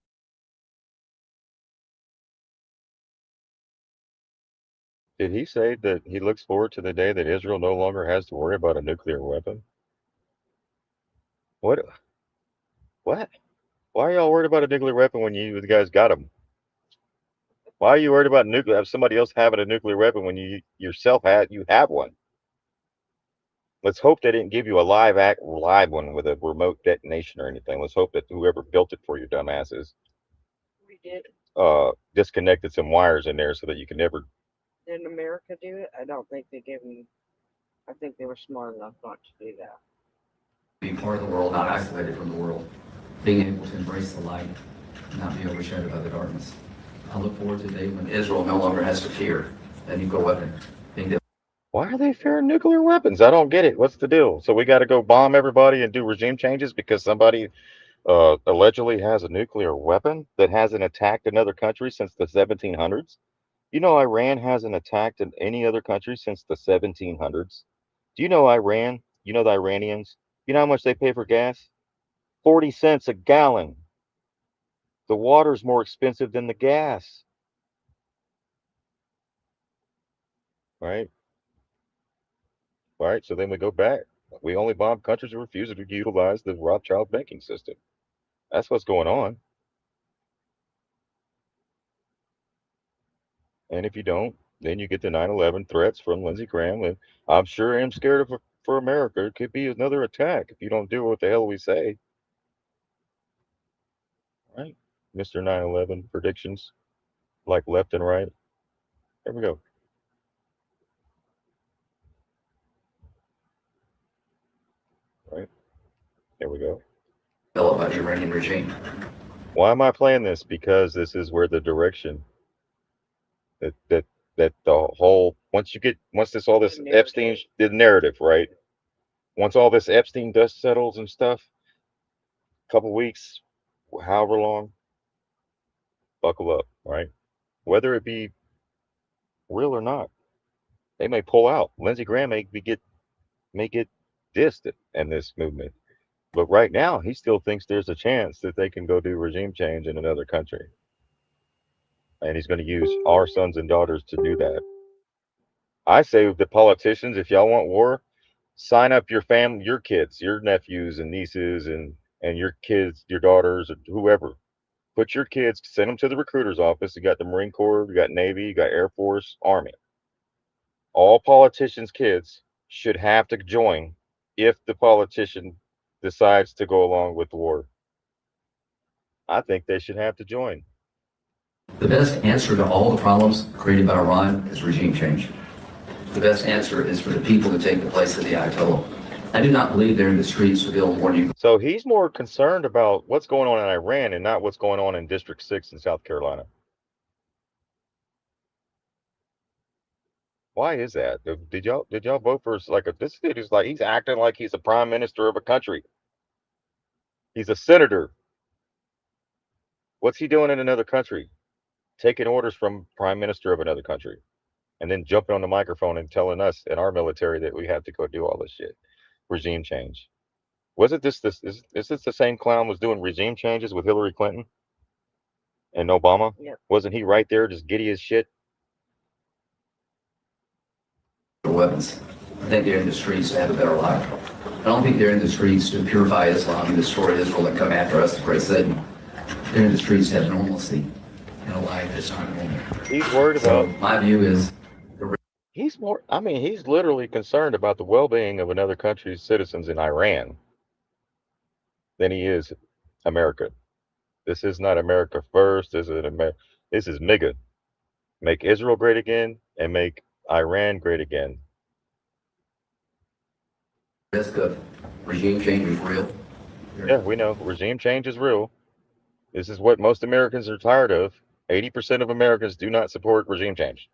S3: Did he say that he looks forward to the day that Israel no longer has to worry about a nuclear weapon? What? What? Why are y'all worried about a nuclear weapon when you guys got them? Why are you worried about nuclear? Somebody else having a nuclear weapon when you yourself have one? Let's hope they didn't give you a live one with a remote detonation or anything. Let's hope that whoever built it for you, dumbasses,
S6: We did.
S3: Disconnected some wires in there so that you can never.
S6: Didn't America do it? I don't think they gave them. I think they were smart enough not to do that.
S14: Be part of the world, not isolated from the world, being able to embrace the light, not be overshadowed by the darkness. I look forward to the day when Israel no longer has to fear a nuclear weapon being developed.
S3: Why are they fearing nuclear weapons? I don't get it. What's the deal? So we got to go bomb everybody and do regime changes because somebody allegedly has a nuclear weapon that hasn't attacked another country since the 1700s? You know, Iran hasn't attacked any other country since the 1700s. Do you know Iran? You know the Iranians? You know how much they pay for gas? 40 cents a gallon. The water's more expensive than the gas. Right? Right. So then we go back. We only bomb countries who refuse to utilize the Rothschild banking system. That's what's going on. And if you don't, then you get the 9/11 threats from Lindsey Graham. And I'm sure I'm scared of for America. It could be another attack if you don't do what the hell we say. Right? Mr. 9/11 predictions, like left and right. There we go. Right? There we go.
S14: Developed by the Iranian regime.
S3: Why am I playing this? Because this is where the direction that the whole once all this Epstein the narrative, right? Once all this Epstein dust settles and stuff, couple weeks, however long, buckle up, right? Whether it be real or not, they may pull out. Lindsey Graham may get dissed in this movement. But right now, he still thinks there's a chance that they can go do regime change in another country. And he's going to use our sons and daughters to do that. I say the politicians, if y'all want war, sign up your family, your kids, your nephews and nieces and your kids, your daughters, or whoever. Put your kids, send them to the recruiter's office. You got the Marine Corps, you got Navy, you got Air Force, Army. All politicians' kids should have to join if the politician decides to go along with the war. I think they should have to join.
S14: The best answer to all the problems created by Iran is regime change. The best answer is for the people to take the place of the Ayatollah. I do not believe they're in the streets to build more nuclear.
S3: So he's more concerned about what's going on in Iran and not what's going on in District 6 in South Carolina. Why is that? Did y'all vote for this dude is like he's acting like he's a prime minister of a country. He's a senator. What's he doing in another country? Taking orders from prime minister of another country. And then jumping on the microphone and telling us in our military that we have to go do all this shit. Regime change. Wasn't is this the same clown was doing regime changes with Hillary Clinton and Obama?
S6: Yep.
S3: Wasn't he right there just giddy as shit?
S14: Weapons I think they're in the streets to have a better life. I don't think they're in the streets to purify Islam and destroy Israel and come after us to praise Satan. They're in the streets to have normalcy in a life that's not normal.
S3: He's worried
S14: So
S3: about.
S14: my view is,
S3: He's more. I mean, he's literally concerned about the well-being of another country's citizens in Iran than he is America. This is not America first. This is This is MIGA. Make Israel great again and make Iran great again.
S14: risk of regime change is real.
S3: Yeah, we know regime change is real. This is what most Americans are tired of. 80% of Americans do not support regime change.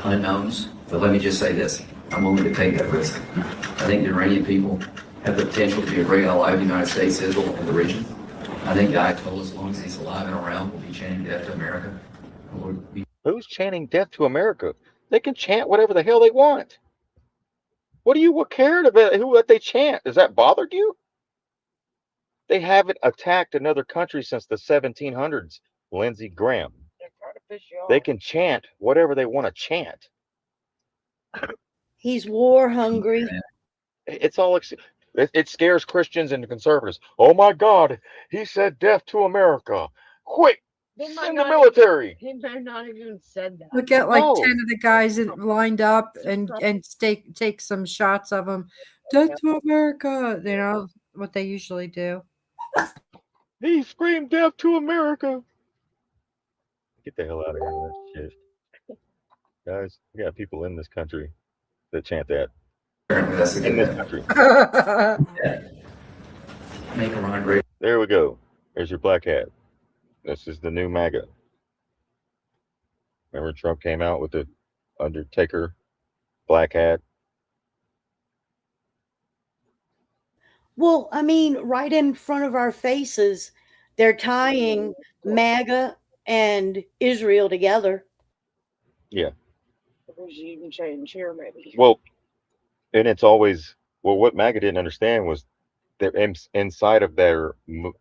S14: Unknowns, but let me just say this. I'm willing to take that risk. I think the Iranian people have the potential to be a great ally of the United States, Israel, and the region. I think God told us as long as he's alive and around, we'll be chanting death to America.
S3: Who's chanting death to America? They can chant whatever the hell they want. What cared about what they chant? Does that bother you? They haven't attacked another country since the 1700s, Lindsey Graham. They can chant whatever they want to chant.
S5: He's war hungry.
S3: It's all it scares Christians and conservatives. Oh my God, he said death to America. Quick, send the military.
S6: He might not have even said that.
S7: Look at like
S3: No.
S7: 10 of the guys that lined up and take some shots of them. Death to America. You know what they usually do.
S3: He screamed death to America. Get the hell out of here with that shit. Guys, we got people in this country that chant that.
S14: Apparently that's a
S3: In
S14: good
S3: this
S14: thing.
S3: country.
S14: Make Iran great.
S3: There we go. There's your black hat. This is the new MAGA. Remember Trump came out with the Undertaker black hat?
S5: Well, I mean, right in front of our faces, they're tying MAGA and Israel together.
S3: Yeah.
S6: Regime change here, maybe.
S3: Well, and it's always, well, what MAGA didn't understand was that inside of their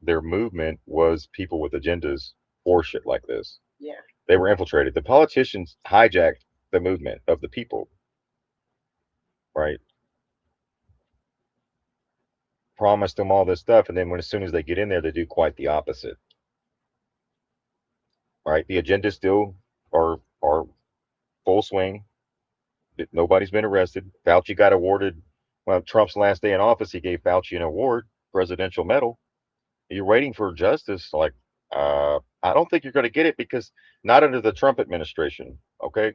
S3: movement was people with agendas for shit like this.
S6: Yeah.
S3: They were infiltrated. The politicians hijacked the movement of the people, right? Promised them all this stuff, and then as soon as they get in there, they do quite the opposite. Right? The agendas still are full swing. Nobody's been arrested. Fauci got awarded. Well, Trump's last day in office, he gave Fauci an award, presidential medal. You're waiting for justice. Like, I don't think you're going to get it because not under the Trump administration. Okay.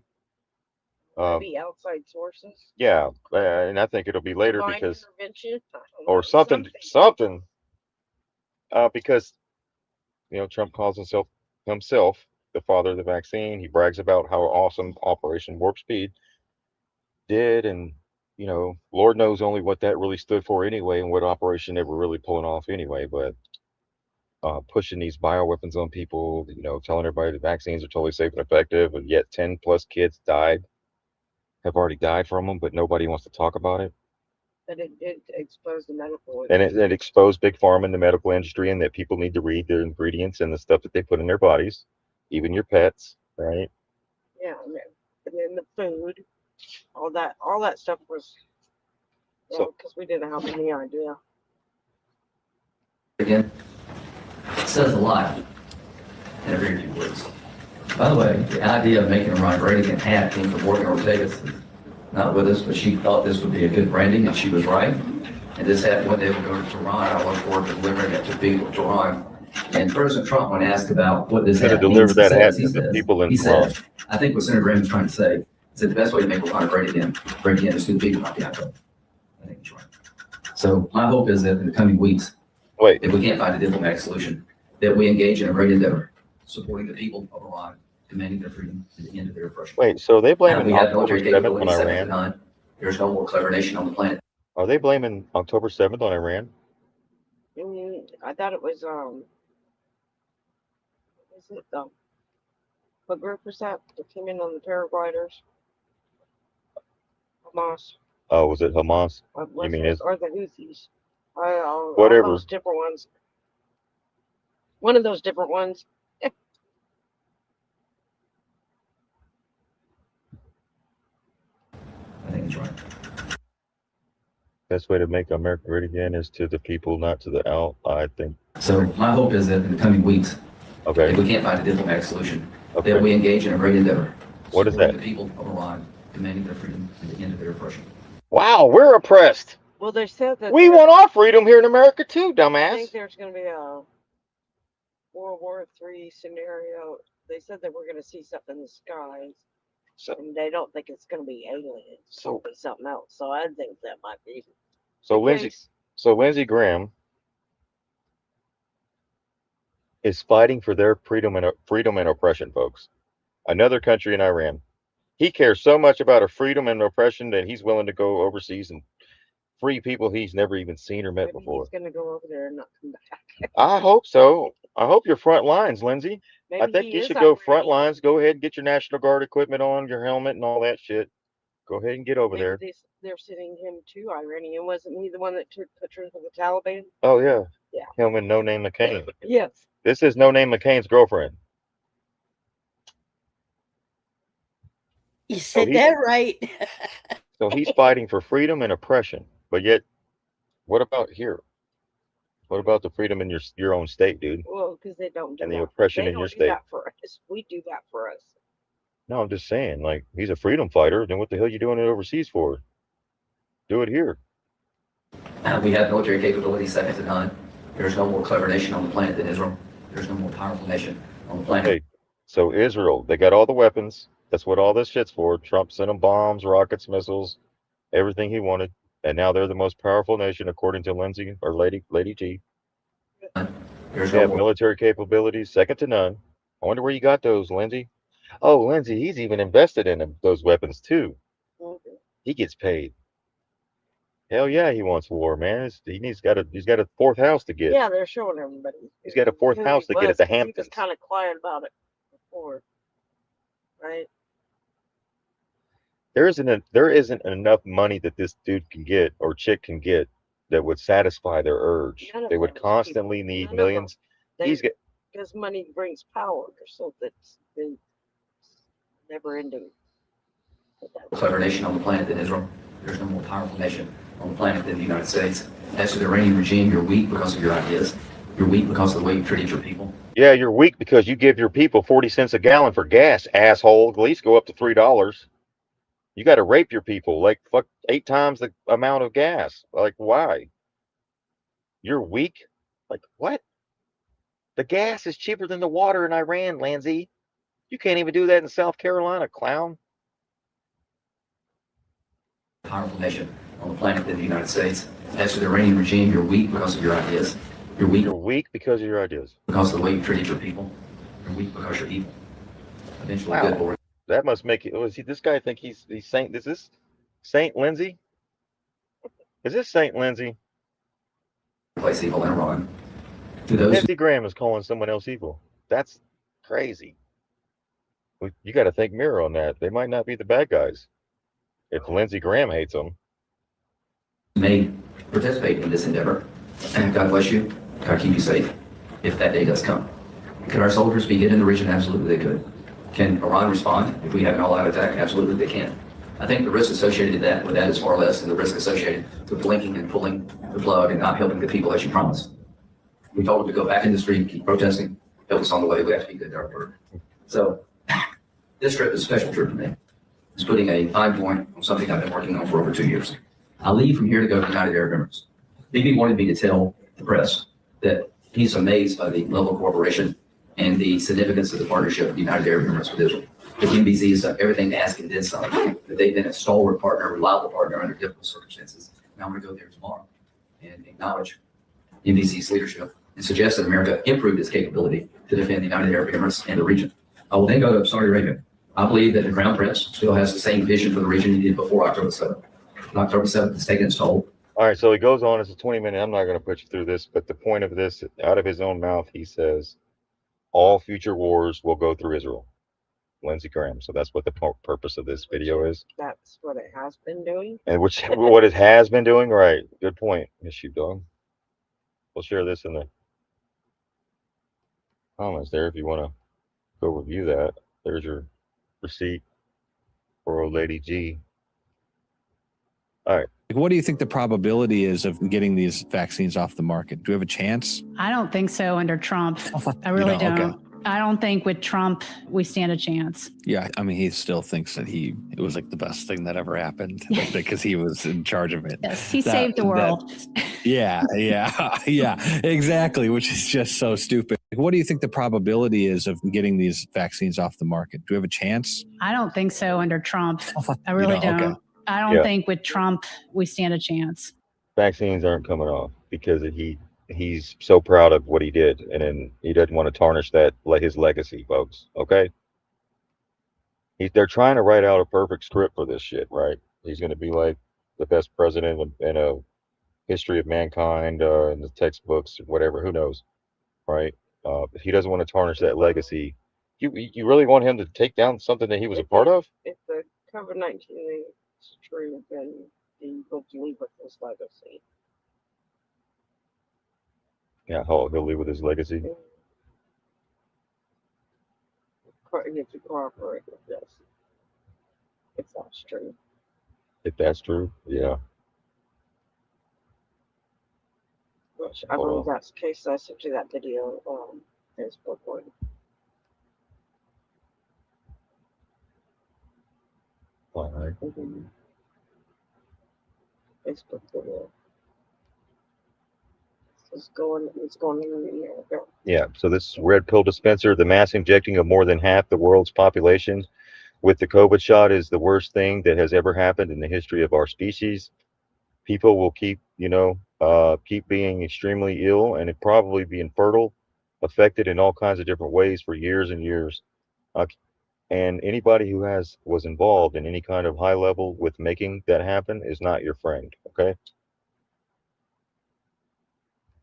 S6: Maybe outside sources.
S3: Yeah, and I think it'll be later
S6: Divine
S3: because,
S6: intervention.
S3: or something, because Trump calls himself the father of the vaccine. He brags about how awesome Operation Warp Speed did, and Lord knows only what that really stood for anyway, and what operation they were really pulling off anyway. But pushing these bioweapons on people, telling everybody the vaccines are totally safe and effective, and yet 10 plus kids have already died from them, but nobody wants to talk about it.
S6: But it exposed the medical.
S3: And it exposed big pharma and the medical industry, and that people need to read their ingredients and the stuff that they put in their bodies, even your pets, right?
S6: Yeah, and then the food, all that stuff was, because we didn't have any idea.
S14: Again, it says a lot in a very few words. By the way, the idea of making Iran great again hat came from Morgan Ortega's not with us, but she thought this would be a good branding, and she was right. And this hat, when they would go to Tehran, I look forward to delivering it to people in Tehran. And President Trump, when asked about what this hat means,
S3: that hat to the people in Tehran.
S14: I think what Senator Graham is trying to say is that the best way to make Iran great again is to the people, not the iPhone. I think he's right. So my hope is that in the coming weeks, if we can't find a diplomatic solution, that we engage in a great endeavor, supporting the people of Iran, demanding their freedom to the end of their oppression.
S3: Wait, so they blaming
S14: we have
S3: October
S14: military
S3: 7th on
S14: capabilities second to
S3: Iran?
S14: none. There's no more clever nation on the planet.
S3: Are they blaming October 7th on Iran?
S6: I thought it was is it what group was that came in on the paragliders? Hamas.
S3: Oh, was it Hamas?
S6: You mean or the Houthis?
S3: Whatever.
S6: All those different ones. One of those different ones.
S14: things right.
S3: Best way to make America great again is to the people, not to the out. I think.
S14: So my hope is that in the coming weeks,
S3: okay,
S14: if we can't find a diplomatic solution,
S3: okay,
S14: that we engage in a great endeavor.
S3: What is that?
S14: The people of Iran demanding their freedom and the end of their oppression.
S3: Wow, we're oppressed.
S6: Well, they said that
S3: We want our freedom here in America too, dumbass.
S6: I think there's going to be a World War III scenario. They said that we're going to see something in the skies, and they don't think it's going to be aliens. So it'll be something else. So I think that might be.
S3: So Lindsey Graham is fighting for their freedom and oppression, folks. Another country in Iran. He cares so much about a freedom and oppression that he's willing to go overseas and free people he's never even seen or met
S6: Maybe
S3: before.
S6: he's going to go over there and not come back.
S3: I hope so. I hope you're front lines, Lindsey.
S6: Maybe
S3: I think
S6: he
S3: you
S6: is
S3: should go
S6: Iranian.
S3: front lines. Go ahead and get your National Guard equipment on, your helmet and all that shit. Go ahead and get over
S6: Maybe
S3: there.
S6: they're sending him to Iranian. Wasn't he the one that took pictures of the Taliban?
S3: Oh, yeah.
S6: Yeah.
S3: Him and No Name McCain.
S6: Yes.
S3: This is No Name McCain's girlfriend.
S5: You said that right.
S3: So he's fighting for freedom and oppression. But yet, what about here? What about the freedom in your own state, dude?
S6: Well, because they don't do
S3: And
S6: that.
S3: the oppression
S6: They
S3: in your
S6: don't do
S3: state.
S6: that for us. We do that for us.
S3: No, I'm just saying, like, he's a freedom fighter. Then what the hell are you doing it overseas for? Do it here.
S14: We have military capabilities second to none. There's no more clever nation on the planet than Israel. There's no more powerful nation on the planet.
S3: Hey, so Israel, they got all the weapons. That's what all this shit's for. Trump sent them bombs, rockets, missiles, everything he wanted. And now they're the most powerful nation, according to Lindsey or Lady G. They have military capabilities second to none. I wonder where you got those, Lindsey. Oh, Lindsey, he's even invested in those weapons too.
S6: Okay.
S3: He gets paid. Hell yeah, he wants war, man. He's got a fourth house to get.
S6: Yeah, they're showing everybody.
S3: He's got a fourth
S6: who
S3: house
S6: he
S3: to get
S6: was,
S3: at the
S6: 'cause he was
S3: Hamptons.
S6: kind of quiet about it before, right?
S3: There isn't enough money that this dude can get or chick can get that would satisfy their urge.
S6: None of
S3: They would
S6: those
S3: constantly
S6: people-
S3: need
S6: none of
S3: millions.
S6: them. Because money brings power, so that's never ending.
S14: Clever nation on the planet than Israel. There's no more powerful nation on the planet than the United States. As to the Iranian regime, you're weak because of your ideas. You're weak because of the way you treat your people.
S3: Yeah, you're weak because you give your people 40 cents a gallon for gas, asshole. At least go up to $3. You got to rape your people like fuck 8 times the amount of gas. Like, why? You're weak? Like, what? The gas is cheaper than the water in Iran, Lindsey. You can't even do that in South Carolina, clown.
S14: Powerful nation on the planet than the United States. As to the Iranian regime, you're weak because of your ideas. You're weak
S3: because of your ideas.
S14: Because of the way you treat your people. You're weak because you're evil. Eventually,
S3: Wow.
S14: good will.
S3: That must make it. Was he? This guy think he's Saint? Is this Saint Lindsey? Is this Saint Lindsey?
S14: Place evil in Iran. To those
S3: Lindsey Graham is calling someone else evil. That's crazy. You got to think mirror on that. They might not be the bad guys. If Lindsey Graham hates them,
S14: may participate in this endeavor. And God bless you. God keep you safe if that day does come. Could our soldiers be hit in the region? Absolutely they could. Can Iran respond if we have an all-out attack? Absolutely they can. I think the risk associated with that is far less than the risk associated with blinking and pulling the plug and not helping the people as you promised. We told them to go back in the street, keep protesting, help us on the way. We have to be good to our word. So this trip is a special trip for me. It's putting a fine point on something I've been working on for over 2 years. I leave from here to go to the United Arab Emirates. BB wanted me to tell the press that he's amazed by the level of cooperation and the significance of the partnership of the United Arab Emirates with Israel. The NBC has done everything to ask and did some. That they've been a stalwart partner, a reliable partner under difficult circumstances. Now I'm going to go there tomorrow and acknowledge NBC's leadership and suggest that America improve its capability to defend the United Arab Emirates and the region. I will then go to Saudi Arabia. I believe that the Crown Prince still has the same vision for the region he did before October 7th. October 7th has taken its toll.
S3: all right. So he goes on. It's a 20-minute. I'm not going to put you through this, but the point of this, out of his own mouth, he says, all future wars will go through Israel. Lindsey Graham. So that's what the purpose of this video is.
S6: That's what it has been doing.
S3: And which what it has been doing, right? Good point, Miss Sheepdog. We'll share this in the comments there if you want to go review that. There's your receipt for old Lady G. All right.
S15: What do you think the probability is of getting these vaccines off the market? Do we have a chance?
S16: I don't think so under Trump. I really don't.
S15: Okay.
S16: I don't think with Trump we stand a chance.
S15: Yeah, I mean, he still thinks that it was like the best thing that ever happened because he was in charge of it.
S16: Yes, he saved the world.
S15: Yeah, exactly, which is just so stupid. What do you think the probability is of getting these vaccines off the market? Do we have a chance?
S16: I don't think so under Trump. I really don't.
S15: Okay.
S16: I don't think with Trump we stand a chance.
S3: Vaccines aren't coming off because he's so proud of what he did, and then he doesn't want to tarnish his legacy, folks. Okay. They're trying to write out a perfect script for this shit, right? He's going to be like the best president in a history of mankind, in the textbooks, whatever. Who knows, right? If he doesn't want to tarnish that legacy, you really want him to take down something that he was a part of?
S6: If the COVID-19 is true, then he will leave with his legacy.
S3: Yeah, he'll leave with his legacy.
S6: You have to cooperate with this. If that's true.
S3: If that's true, yeah.
S6: Which I believe that's the case. I sent you that video on Facebook one.
S3: All right.
S6: Facebook video. It's going in the air.
S3: Yeah, so this red pill dispenser, the mass injecting of more than half the world's population with the COVID shot is the worst thing that has ever happened in the history of our species. People will keep being extremely ill and probably be infertile, affected in all kinds of different ways for years and years. And anybody who was involved in any kind of high level with making that happen is not your friend, okay?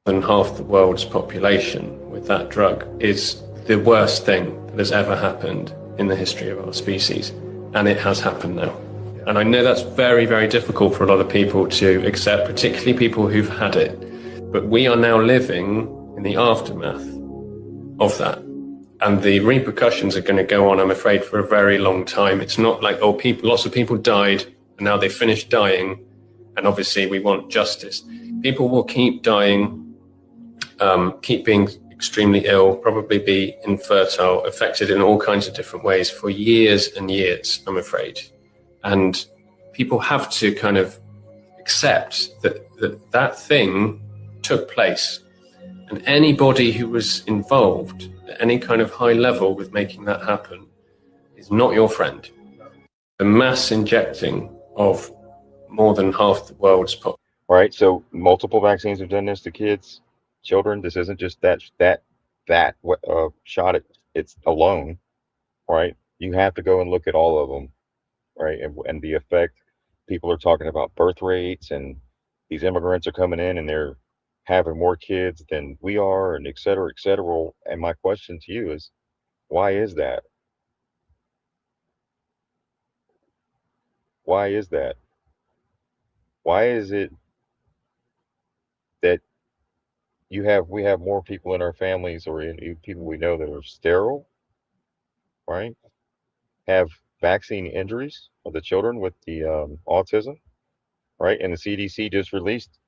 S17: Than half the world's population with that drug is the worst thing that has ever happened in the history of our species. And it has happened now. And I know that's very, very difficult for a lot of people to accept, particularly people who've had it. But we are now living in the aftermath of that. And the repercussions are going to go on, I'm afraid, for a very long time. It's not like, lots of people died and now they finished dying. And obviously we want justice. People will keep dying, keep being extremely ill, probably be infertile, affected in all kinds of different ways for years and years, I'm afraid. And people have to kind of accept that thing took place. And anybody who was involved at any kind of high level with making that happen is not your friend. The mass injecting of more than half the world's population.
S3: Right, so multiple vaccines have done this to kids, children. This isn't just that shot it's alone, right? You have to go and look at all of them, right? And the effect. People are talking about birth rates, and these immigrants are coming in and they're having more kids than we are, and et cetera, et cetera. And my question to you is, why is that? Why is that? Why is it that we have more people in our families or in people we know that are sterile, right? Have vaccine injuries of the children with the autism, right? And the CDC just released,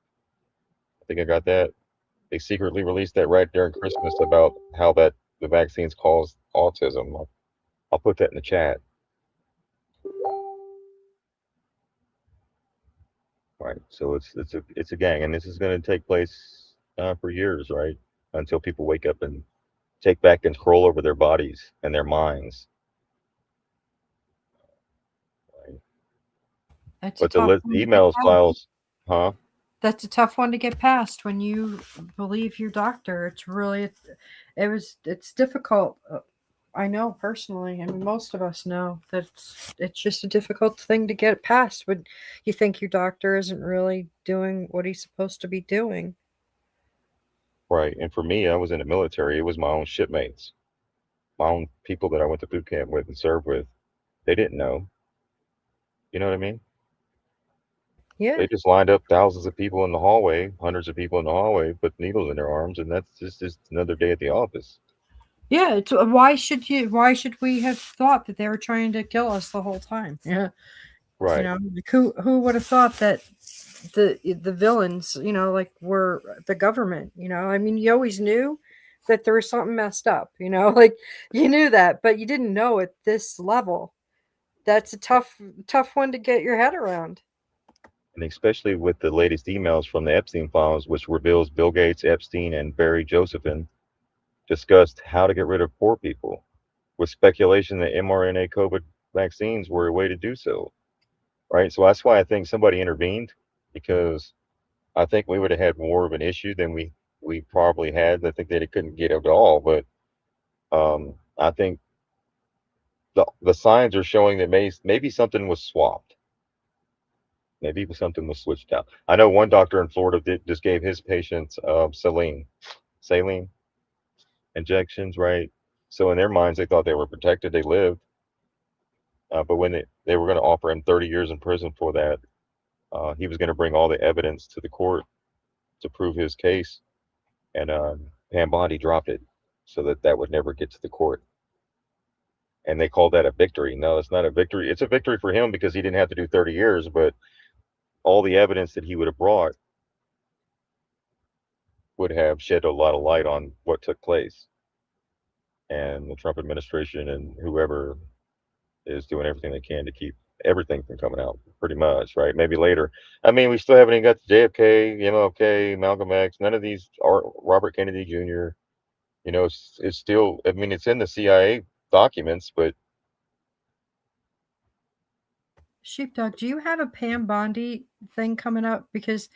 S3: I think I got that, they secretly released that right during Christmas about how that the vaccines cause autism. I'll put that in the chat. Right, so it's a gang, and this is going to take place for years, right? Until people wake up and take back control over their bodies and their minds. Right. But the emails files, huh?
S7: That's a tough one to get past when you believe your doctor. It's really, it's difficult. I know personally. I mean, most of us know that it's just a difficult thing to get past when you think your doctor isn't really doing what he's supposed to be doing.
S3: Right. And for me, I was in the military. It was my own shipmates, my own people that I went to boot camp with and served with. They didn't know. You know what I mean?
S7: Yeah.
S3: They just lined up thousands of people in the hallway, hundreds of people in the hallway, put needles in their arms, and that's just another day at the office.
S7: Yeah, it's why should we have thought that they were trying to kill us the whole time? Yeah.
S3: Right.
S7: You know, like who would have thought that the villains, you know, like were the government, you know? I mean, you always knew that there was something messed up, you know, like you knew that, but you didn't know at this level. That's a tough one to get your head around.
S3: And especially with the latest emails from the Epstein files, which reveals Bill Gates, Epstein, and Barry Josephson discussed how to get rid of poor people, with speculation that mRNA COVID vaccines were a way to do so. Right. So that's why I think somebody intervened, because I think we would have had more of an issue than we probably had. I think that it couldn't get it all, but I think the signs are showing that maybe something was swapped. Maybe something was switched out. I know one doctor in Florida just gave his patients saline injections, right? So in their minds, they thought they were protected, they lived. But when they were going to offer him 30 years in prison for that, he was going to bring all the evidence to the court to prove his case, and Pam Bondi dropped it so that would never get to the court. And they called that a victory. No, it's not a victory. It's a victory for him because he didn't have to do 30 years, but all the evidence that he would have brought would have shed a lot of light on what took place. And the Trump administration and whoever is doing everything they can to keep everything from coming out, pretty much, right? Maybe later. I mean, we still haven't even got the JFK, MLK, Malcolm X, none of these are Robert Kennedy Jr. You know, it's still, I mean, it's in the CIA documents, but
S7: Sheepdog, do you have a Pam Bondi thing coming up? Because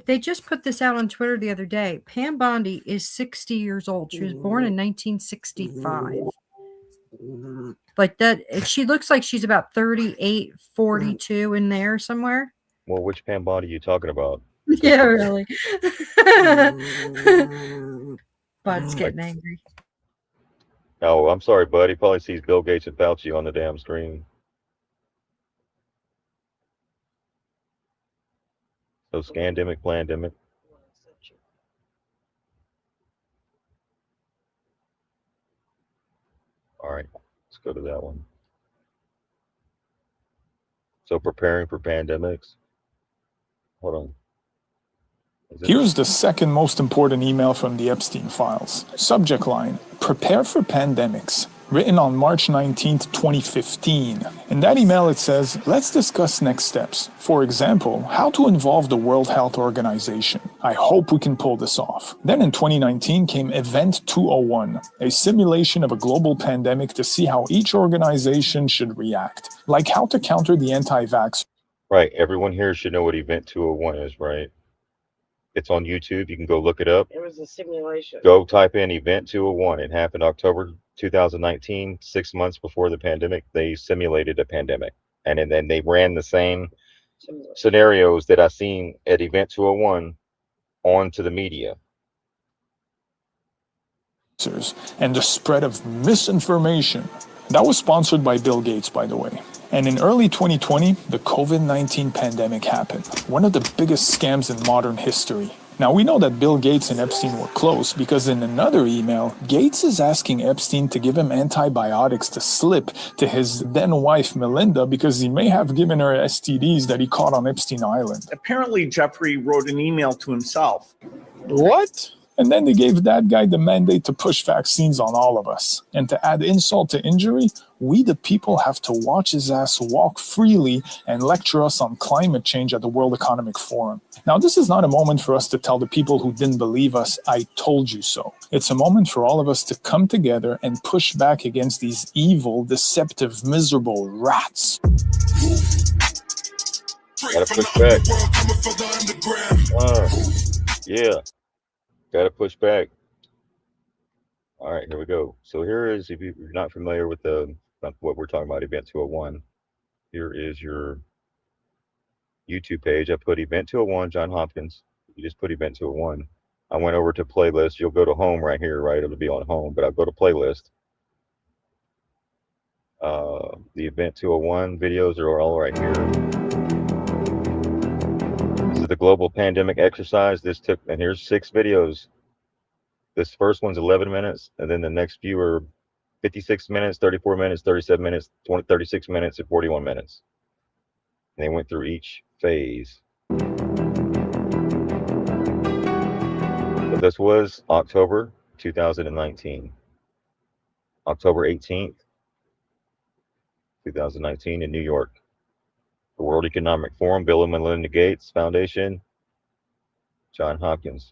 S7: they just put this out on Twitter the other day. Pam Bondi is 60 years old. She was born in 1965. Like that, she looks like she's about 38, 42 in there somewhere.
S3: well, which Pam Bondi are you talking about?
S7: Yeah, really. Bud's getting angry.
S3: Oh, I'm sorry, bud. He probably sees Bill Gates and Fauci on the damn screen. So scandemic, plandemic. All right, let's go to that one. So preparing for pandemics. Hold on.
S18: Here's the second most important email from the Epstein files. Subject line, prepare for pandemics. Written on March 19th, 2015. In that email it says, let's discuss next steps. For example, how to involve the World Health Organization. I hope we can pull this off. Then in 2019 came Event 201, a simulation of a global pandemic to see how each organization should react. Like how to counter the anti-vax.
S3: Right, everyone here should know what Event 201 is, right? It's on YouTube. You can go look it up.
S6: It was a simulation.
S3: Go type in Event 201. It happened October 2019, 6 months before the pandemic. They simulated a pandemic. And then they ran the same scenarios that I seen at Event 201 onto the media.
S18: And the spread of misinformation. That was sponsored by Bill Gates, by the way. And in early 2020, the COVID-19 pandemic happened, one of the biggest scams in modern history. Now, we know that Bill Gates and Epstein were close because in another email, Gates is asking Epstein to give him antibiotics to slip to his then-wife Melinda because he may have given her STDs that he caught on Epstein Island.
S19: Apparently, Jeffrey wrote an email to himself.
S18: What? And then they gave that guy the mandate to push vaccines on all of us. And to add insult to injury, we the people have to watch his ass walk freely and lecture us on climate change at the World Economic Forum. Now, this is not a moment for us to tell the people who didn't believe us, I told you so. It's a moment for all of us to come together and push back against these evil, deceptive, miserable rats.
S3: Gotta push back. Yeah. Gotta push back. All right, here we go. So here is, if you're not familiar with what we're talking about, Event 201, here is your YouTube page. I put Event 201, John Hopkins. You just put Event 201. I went over to playlist. You'll go to home right here, right? It'll be on home, but I'll go to playlist. The Event 201 videos are all right here. This is the global pandemic exercise. And here's 6 videos. This first one's 11 minutes, and then the next few are 56 minutes, 34 minutes, 37 minutes, 36 minutes, and 41 minutes. They went through each phase. But this was October 2019. October 18th, 2019 in New York. The World Economic Forum, Bill and Melinda Gates Foundation, John Hopkins.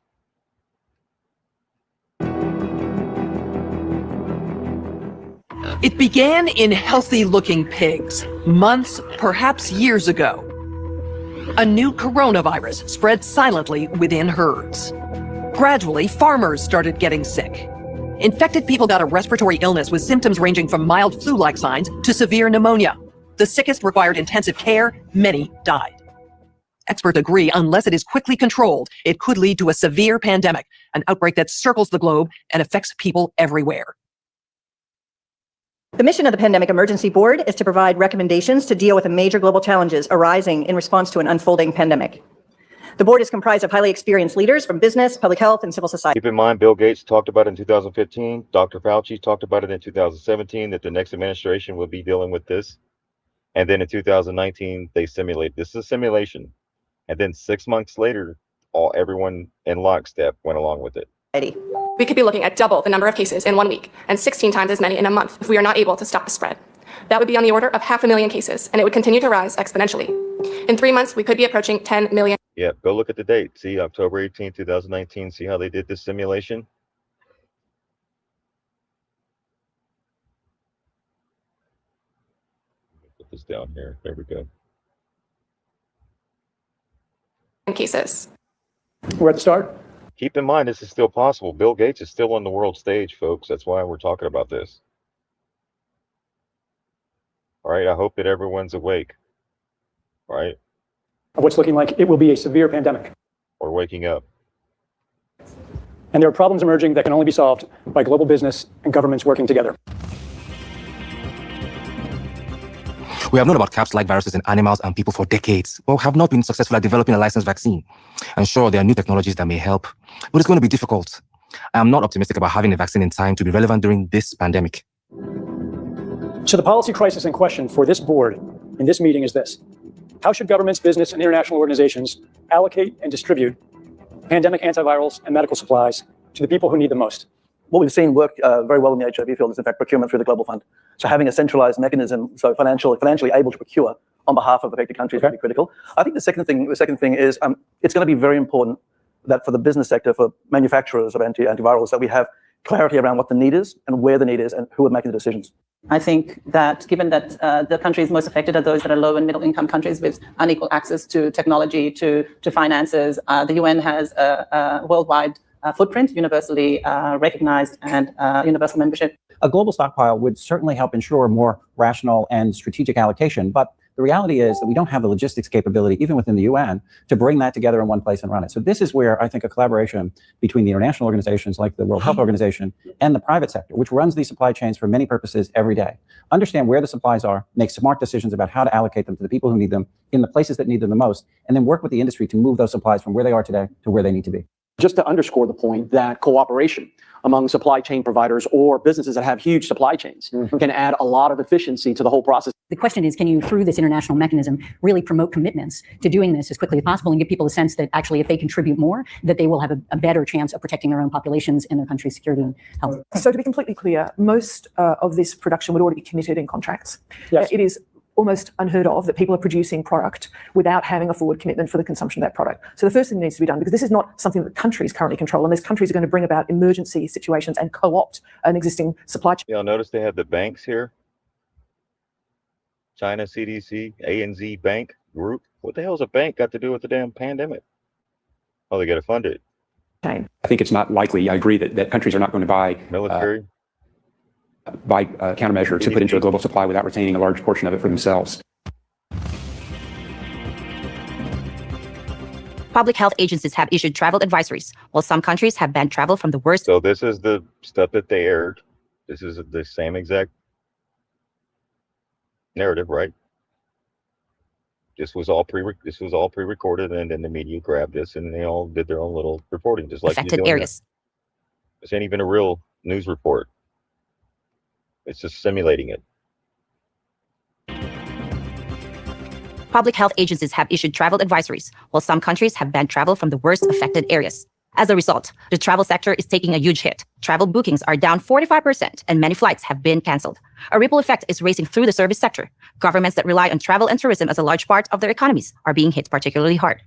S20: It began in healthy-looking pigs, months, perhaps years ago. A new coronavirus spread silently within herds. Gradually, farmers started getting sick. Infected people got a respiratory illness with symptoms ranging from mild flu-like signs to severe pneumonia. The sickest required intensive care, many died. Experts agree unless it is quickly controlled, it could lead to a severe pandemic, an outbreak that circles the globe and affects people everywhere.
S21: The mission of the Pandemic Emergency Board is to provide recommendations to deal with the major global challenges arising in response to an unfolding pandemic. The board is comprised of highly experienced leaders from business, public health, and civil society.
S3: Keep in mind, Bill Gates talked about it in 2015. Dr. Fauci talked about it in 2017, that the next administration will be dealing with this. And then in 2019, they simulate. This is a simulation. And then 6 months later, everyone in lockstep went along with it.
S22: We could be looking at double the number of cases in 1 week and 16 times as many in a month if we are not able to stop the spread. That would be on the order of 500,000 cases, and it would continue to rise exponentially. In 3 months, we could be approaching 10 million.
S3: Yeah, go look at the date. See, October 18, 2019. See how they did this simulation? Put this down here. There we go.
S22: Cases.
S23: We're at the start.
S3: Keep in mind, this is still possible. Bill Gates is still on the world stage, folks. That's why we're talking about this. All right, I hope that everyone's awake. All right.
S23: What's looking like it will be a severe pandemic.
S3: Or waking up.
S23: And there are problems emerging that can only be solved by global business and governments working together.
S24: We have known about caps-like viruses in animals and people for decades, but have not been successful at developing a licensed vaccine. And sure, there are new technologies that may help, but it's going to be difficult. I am not optimistic about having a vaccine in time to be relevant during this pandemic.
S23: So the policy crisis in question for this board in this meeting is this. How should governments, business, and international organizations allocate and distribute pandemic antivirals and medical supplies to the people who need them most?
S25: What we've seen work very well in the HIV field is, in fact, procurement through the Global Fund. So having a centralized mechanism, so financially able to procure on behalf of affected countries is really critical. I think the second thing is it's going to be very important that for the business sector, for manufacturers of antivirals, that we have clarity around what the need is and where the need is and who are making the decisions.
S26: I think that given that the countries most affected are those that are low and middle income countries with unequal access to technology, to finances, the UN has a worldwide footprint, universally recognized, and universal membership.
S27: A global stockpile would certainly help ensure more rational and strategic allocation, but the reality is that we don't have the logistics capability, even within the UN, to bring that together in one place and run it. So this is where I think a collaboration between the international organizations like the World Health Organization and the private sector, which runs these supply chains for many purposes every day, understand where the supplies are, make smart decisions about how to allocate them to the people who need them in the places that need them the most, and then work with the industry to move those supplies from where they are today to where they need to be.
S23: Just to underscore the point that cooperation among supply chain providers or businesses that have huge supply chains can add a lot of efficiency to the whole process.
S28: The question is, can you, through this international mechanism, really promote commitments to doing this as quickly as possible and give people a sense that actually if they contribute more, that they will have a better chance of protecting their own populations and their country's security and health?
S29: So to be completely clear, most of this production would already be committed in contracts.
S23: Yes.
S29: It is almost unheard of that people are producing product without having a forward commitment for the consumption of that product. So the first thing that needs to be done, because this is not something that countries currently control, and these countries are going to bring about emergency situations and co-opt an existing supply chain.
S3: Y'all notice they have the banks here? China CDC, ANZ Bank Group. What the hell's a bank got to do with the damn pandemic? Oh, they got to fund it.
S23: I think it's not likely. I agree that countries are not going to buy
S3: military.
S23: Countermeasure to put into a global supply without retaining a large portion of it for themselves.
S30: Public health agencies have issued travel advisories, while some countries have banned travel from the worst.
S3: So this is the stuff that they aired. This is the same exact narrative, right? This was all pre-recorded, and then the media grabbed this and they all did their own little reporting, just like
S30: affected areas.
S3: This ain't even a real news report. It's just simulating it.
S30: Public health agencies have issued travel advisories, while some countries have banned travel from the worst affected areas. As a result, the travel sector is taking a huge hit. Travel bookings are down 45%, and many flights have been canceled. A ripple effect is racing through the service sector. Governments that rely on travel and tourism as a large part of their economies are being hit particularly hard.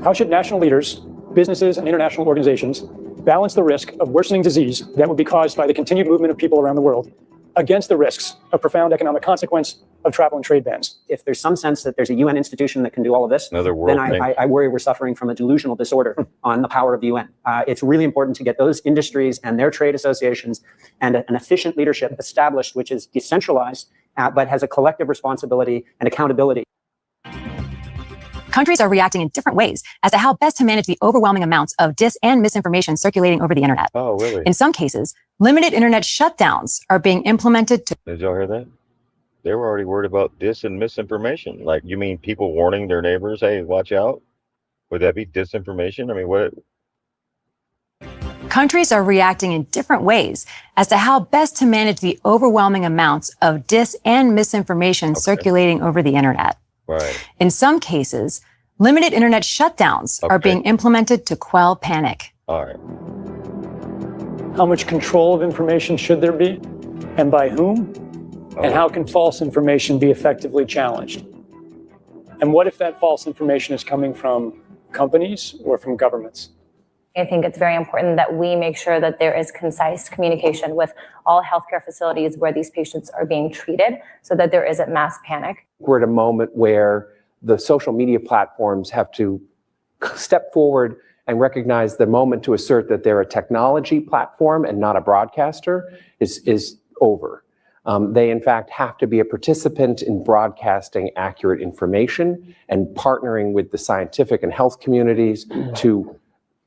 S23: How should national leaders, businesses, and international organizations balance the risk of worsening disease that would be caused by the continued movement of people around the world against the risks of profound economic consequence of travel and trade bans?
S27: If there's some sense that there's a UN institution that can do all of this,
S3: Another world
S27: then
S3: thing.
S27: I worry we're suffering from a delusional disorder on the power of the UN. It's really important to get those industries and their trade associations and an efficient leadership established, which is decentralized, but has a collective responsibility and accountability.
S28: Countries are reacting in different ways as to how best to manage the overwhelming amounts of dis and misinformation circulating over the internet.
S3: Oh, really?
S28: In some cases, limited internet shutdowns are being implemented to...
S3: Did y'all hear that? They were already worried about dis and misinformation. Like, you mean people warning their neighbors, hey, watch out? Would that be disinformation? I mean, what?
S28: Countries are reacting in different ways as to how best to manage the overwhelming amounts of dis and misinformation circulating over the internet.
S3: Right.
S28: In some cases, limited internet shutdowns are being implemented to quell panic.
S3: All right.
S23: How much control of information should there be, and by whom? And how can false information be effectively challenged? And what if that false information is coming from companies or from governments?
S1: I think it's very important that we make sure that there is concise communication with all healthcare facilities where these patients are being treated so that there isn't mass panic.
S2: We're at a moment where the social media platforms have to step forward and recognize the moment to assert that they're a technology platform and not a broadcaster is over. They, in fact, have to be a participant in broadcasting accurate information and partnering with the scientific and health communities to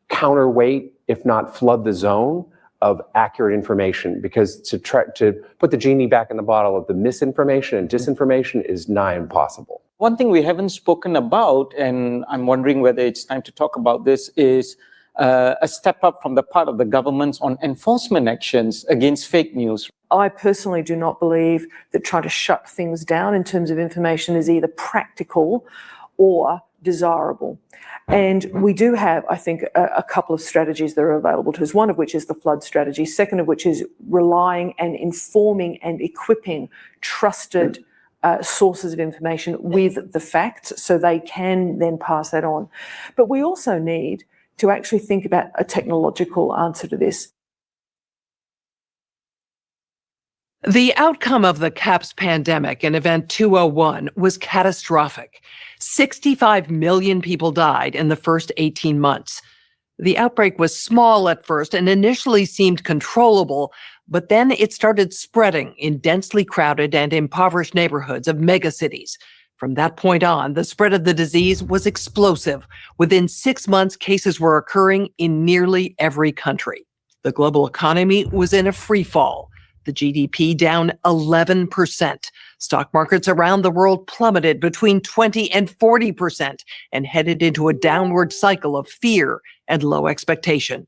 S2: counterweight, if not flood the zone of accurate information, because to try to put the genie back in the bottle of the misinformation and disinformation is nigh impossible.
S4: One thing we haven't spoken about, and I'm wondering whether it's time to talk about this, is a step up from the part of the governments on enforcement actions against fake news.
S29: I personally do not believe that trying to shut things down in terms of information is either practical or desirable. And we do have, I think, a couple of strategies that are available to us, one of which is the flood strategy, second of which is relying and informing and equipping trusted sources of information with the facts so they can then pass that on. But we also need to actually think about a technological answer to this.
S20: The outcome of the CAPS pandemic in Event 201 was catastrophic. 65 million people died in the first 18 months. The outbreak was small at first and initially seemed controllable, but then it started spreading in densely crowded and impoverished neighborhoods of megacities. From that point on, the spread of the disease was explosive. Within 6 months, cases were occurring in nearly every country. The global economy was in a free fall. The GDP down 11%. Stock markets around the world plummeted between 20 and 40% and headed into a downward cycle of fear and low expectation.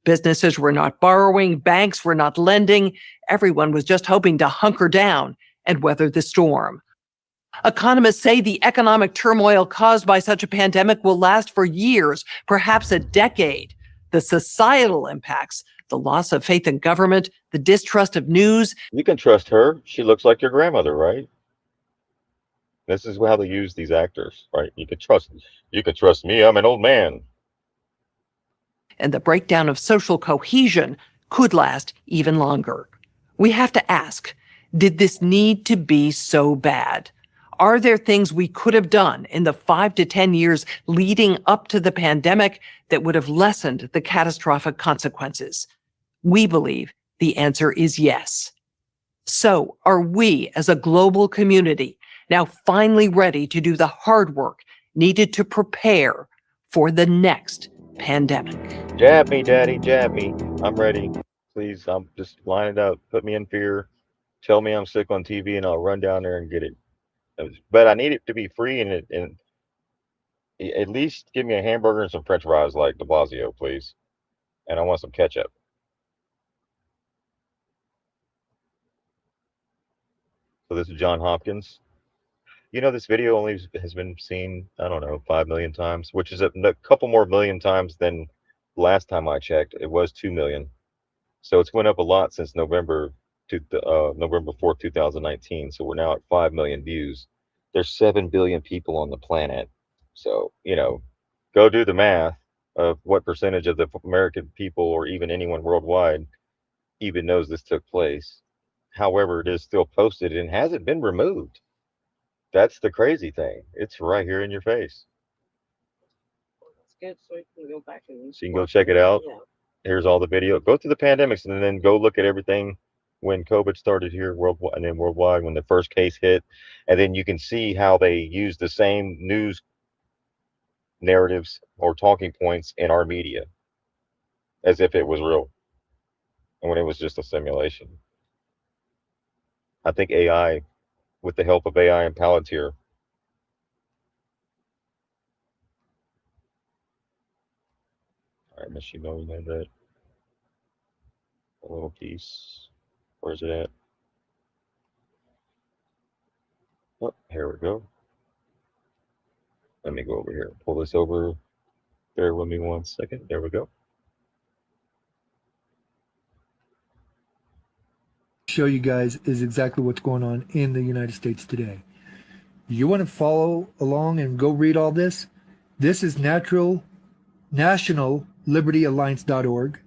S20: Businesses were not borrowing, banks were not lending. Everyone was just hoping to hunker down and weather the storm. Economists say the economic turmoil caused by such a pandemic will last for years, perhaps a decade. The societal impacts, the loss of faith in government, the distrust of news.
S3: You can trust her. She looks like your grandmother, right? This is how they use these actors, right? You can trust me. I'm an old man.
S20: And the breakdown of social cohesion could last even longer. We have to ask, did this need to be so bad? Are there things we could have done in the 5 to 10 years leading up to the pandemic that would have lessened the catastrophic consequences? We believe the answer is yes. So are we as a global community now finally ready to do the hard work needed to prepare for the next pandemic?
S3: Jab me, daddy, jab me. I'm ready. Please, I'm just line it up. Put me in fear. Tell me I'm sick on TV and I'll run down there and get it. But I need it to be free and at least give me a hamburger and some french fries like de Blasio, please. And I want some ketchup. So this is John Hopkins. You know, this video only has been seen, I don't know, 5 million times, which is a couple more million times than last time I checked. It was 2 million. So it's went up a lot since November 4th, 2019. So we're now at 5 million views. There's 7 billion people on the planet. So, you know, go do the math of what percentage of the American people or even anyone worldwide even knows this took place. However, it is still posted and hasn't been removed. That's the crazy thing. It's right here in your face.
S6: It's good, so we can go back and.
S3: So you can go check it out.
S6: Yeah.
S3: Here's all the video. Go through the pandemics and then go look at everything when COVID started here worldwide and then worldwide when the first case hit. And then you can see how they use the same news narratives or talking points in our media as if it was real and when it was just a simulation. I think AI, with the help of AI and Palantir, all right, machine learning had that a little piece. Where's it at? Oh, here we go. Let me go over here. Pull this over. Bear with me 1 second. There we go.
S5: Show you guys is exactly what's going on in the United States today. You want to follow along and go read all this? This is nationallibertyalliance.org.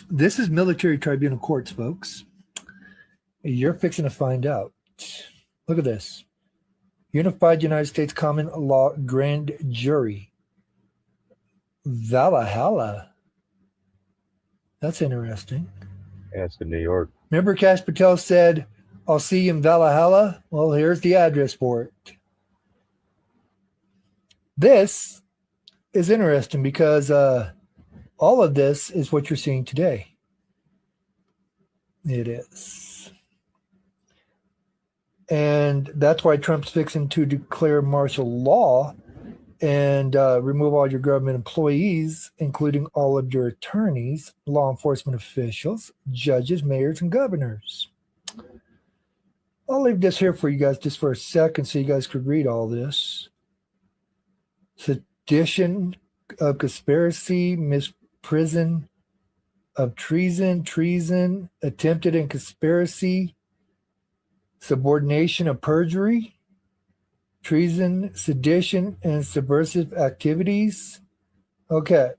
S5: This is military tribunal courts, folks. You're fixing to find out. Look at this. Unified United States Common Law Grand Jury. Valhalla. That's interesting.
S3: Yeah, it's in New York.
S5: Remember Kash Patel said, I'll see you in Valhalla? Well, here's the address for it. This is interesting because all of this is what you're seeing today. It is. And that's why Trump's fixing to declare martial law and remove all your government employees, including all of your attorneys, law enforcement officials, judges, mayors, and governors. I'll leave this here for you guys just for a second so you guys could read all this. Sedition of conspiracy, misprision of treason, attempted and conspiracy, subordination of perjury, treason, sedition, and subversive activities. Okay,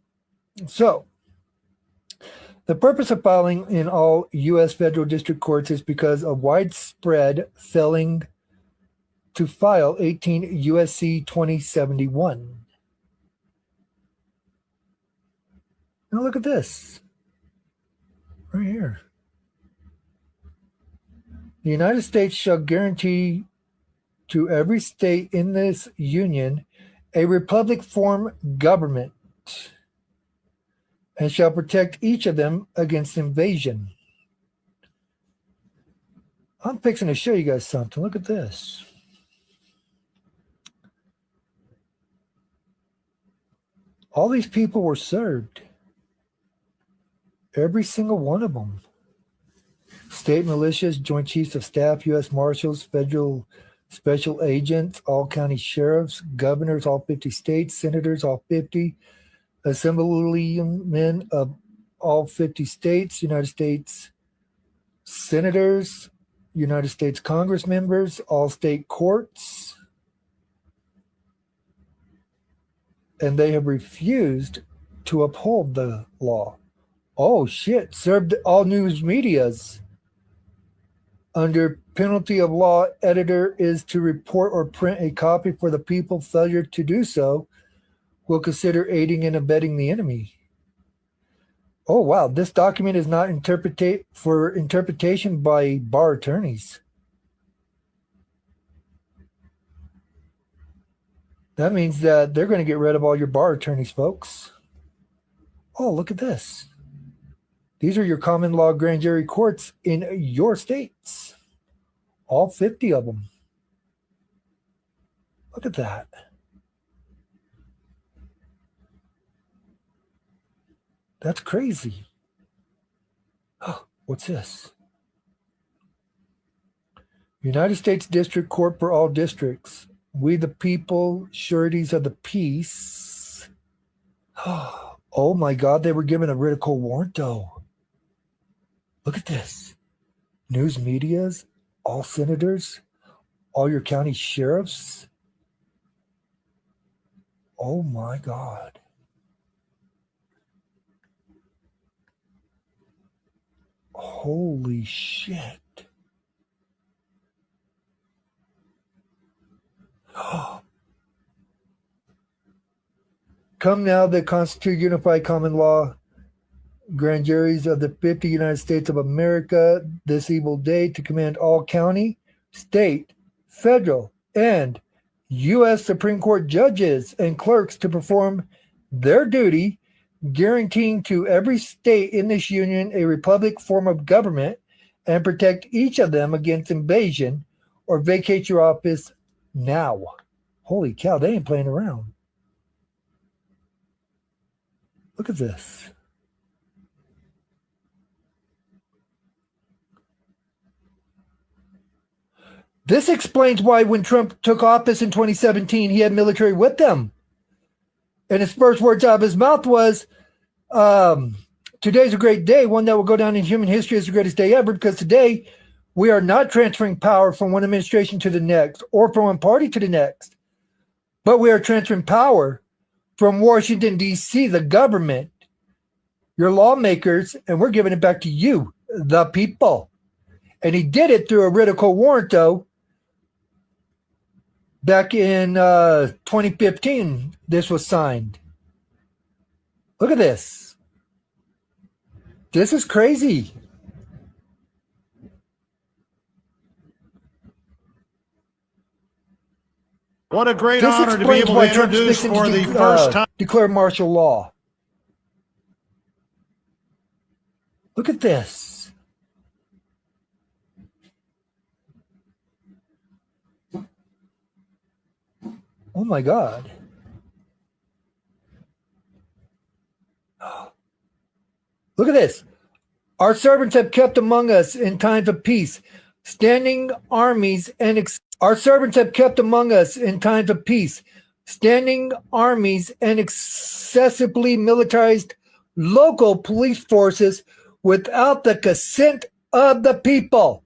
S5: so the purpose of filing in all U.S. federal district courts is because of widespread failing to file 18 U.S.C. 2071. Now look at this, right here. The United States shall guarantee to every state in this union a republic form government and shall protect each of them against invasion. I'm fixing to show you guys something. Look at this. All these people were served. Every single one of them. State militias, Joint Chiefs of Staff, U.S. Marshals, federal special agents, all county sheriffs, governors, all 50 states, senators, all 50, assemblymen of all 50 states, United States senators, United States Congress members, all state courts, and they have refused to uphold the law. Oh shit, served all news medias. Under penalty of law, editor is to report or print a copy for the people. Failure to do so will consider aiding and abetting the enemy. Oh wow, this document is not for interpretation by bar attorneys. That means that they're going to get rid of all your bar attorneys, folks. Oh, look at this. These are your common law grand jury courts in your states. All 50 of them. Look at that. That's crazy. Oh, what's this? United States District Court for all districts. We the people, sureties of the peace. Oh my God, they were given a writ of quo warranto. Look at this. News medias, all senators, all your county sheriffs. Oh my God. Holy shit. Come now, the constitute unified common law grand juries of the 50 United States of America this evil day to command all county, state, federal, and U.S. Supreme Court judges and clerks to perform their duty, guaranteeing to every state in this union a republic form of government and protect each of them against invasion or vacate your office now. Holy cow, they ain't playing around. Look at this. This explains why when Trump took office in 2017, he had military with him. And his first words out of his mouth was, today's a great day, one that will go down in human history as the greatest day ever, because today we are not transferring power from one administration to the next or from one party to the next, but we are transferring power from Washington, D.C., the government, your lawmakers, and we're giving it back to you, the people. And he did it through a writ of quo warranto. Back in 2015, this was signed. Look at this. This is crazy.
S8: What a great
S5: This
S8: honor to be
S5: explains
S8: able
S5: why
S8: to
S5: Trump's
S8: introduce
S5: fixing
S8: for
S5: to
S8: the first time.
S5: declare martial law. Look at this. Oh my God. Look at this. Our servants have kept among us in times of peace, standing armies and our servants have kept among us in times of peace, standing armies and excessively militarized local police forces without the consent of the people.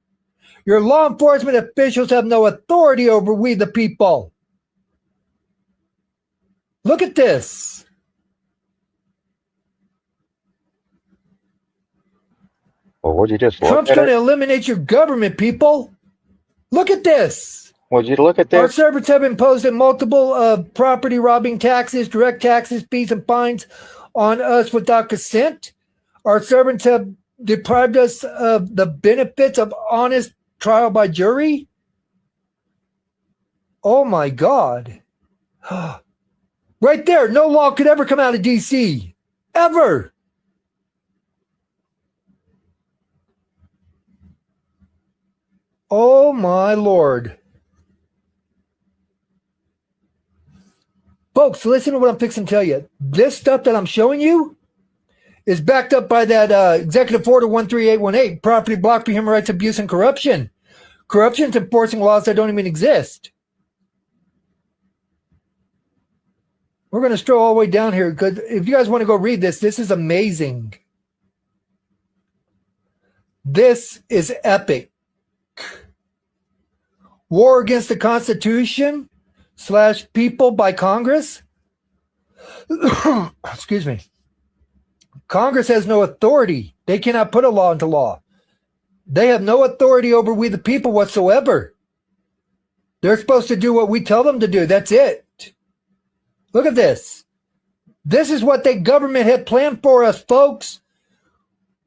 S5: Your law enforcement officials have no authority over we the people. Look at this.
S3: Well, would you just look
S5: Trump's
S3: at
S5: going to
S3: it?
S5: eliminate your government, people. Look at this.
S3: Would you look at
S5: Our
S3: this?
S5: servants have imposed a multiple of property robbing taxes, direct taxes, fees, and fines on us without consent. Our servants have deprived us of the benefits of honest trial by jury. Oh my God. Right there, no law could ever come out of D.C. Ever. Oh my Lord. Folks, listen to what I'm fixing to tell you. This stuff that I'm showing you is backed up by that Executive Order 13818, property block for human rights abuse and corruption. Corruption is enforcing laws that don't even exist. We're going to stroll all the way down here because if you guys want to go read this, this is amazing. This is epic. War against the Constitution / people by Congress. Excuse me. Congress has no authority. They cannot put a law into law. They have no authority over we the people whatsoever. They're supposed to do what we tell them to do. That's it. Look at this. This is what the government had planned for us, folks,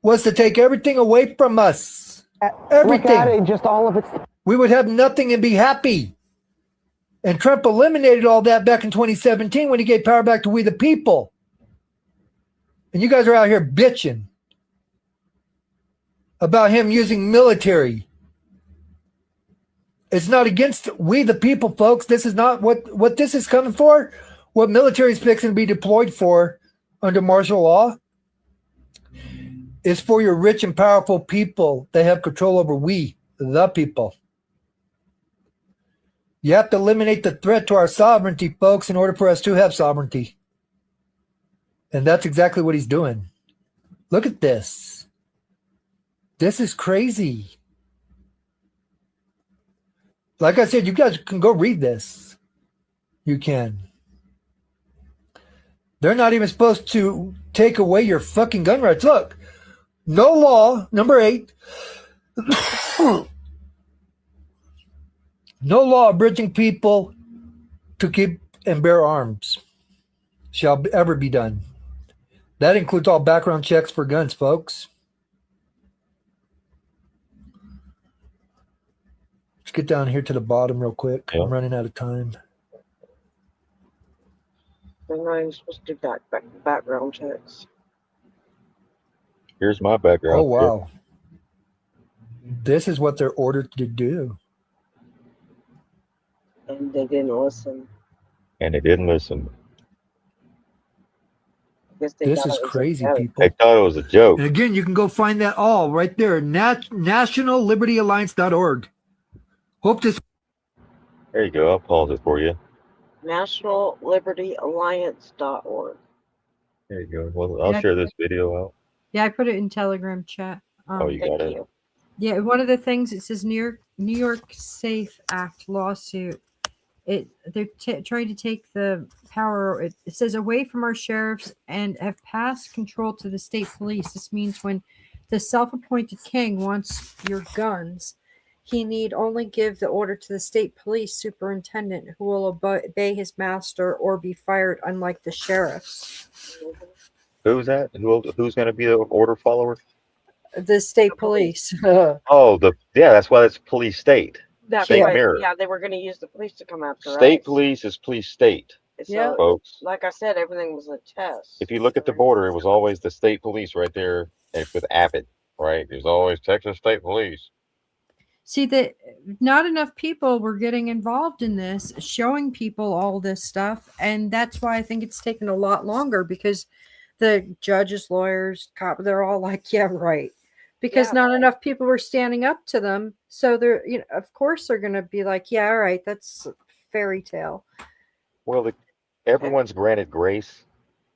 S5: was to take everything away from us. Everything.
S9: Look at it, just all of it.
S5: We would have nothing and be happy. And Trump eliminated all that back in 2017 when he gave power back to we the people. And you guys are out here bitching about him using military. It's not against we the people, folks. This is not what this is coming for. What military is fixing to be deployed for under martial law is for your rich and powerful people that have control over we, the people. You have to eliminate the threat to our sovereignty, folks, in order for us to have sovereignty. And that's exactly what he's doing. Look at this. This is crazy. Like I said, you guys can go read this. You can. They're not even supposed to take away your fucking gun rights. Look, no law, number 8. No law abridging people to keep and bear arms shall ever be done. That includes all background checks for guns, folks. Let's get down here to the bottom real quick. I'm running out of time.
S6: They're not even supposed to do background checks.
S3: Here's my background.
S5: Oh, wow. This is what they're ordered to do.
S6: And they didn't listen.
S3: And they didn't listen.
S6: I guess they
S5: This
S6: thought
S5: is
S6: it was
S5: crazy,
S6: a joke.
S5: people.
S3: They thought it was a joke.
S5: And again, you can go find that all right there. NationalLibertyAlliance.org. Hope this.
S3: There you go. I'll pause it for you.
S6: NationalLibertyAlliance.org.
S3: There you go. Well, I'll share this video out.
S7: Yeah, I put it in Telegram chat.
S3: Oh, you got it.
S7: Yeah, one of the things, it says New York Safe Act lawsuit. They're trying to take the power. It says away from our sheriffs and have passed control to the state police. This means when the self-appointed king wants your guns, he need only give the order to the state police superintendent, who will obey his master or be fired, unlike the sheriffs.
S3: Who's that? Who's going to be the order follower?
S7: The state police.
S3: Oh, that's why it's police state.
S6: That's
S3: State
S6: right.
S3: mirror.
S6: Yeah, they were going to use the police to come after
S3: State
S6: us.
S3: police is police state.
S6: So,
S3: folks.
S6: like I said, everything was a test.
S3: If you look at the border, it was always the state police right there with Abbott, right? There's always Texas State Police.
S7: See, that not enough people were getting involved in this, showing people all this stuff. And that's why I think it's taken a lot longer, because the judges, lawyers, they're all like, yeah, right. Because not enough people were standing up to them. So they're, of course they're going to be like, yeah, all right, that's a fairy tale.
S3: Well, everyone's granted grace,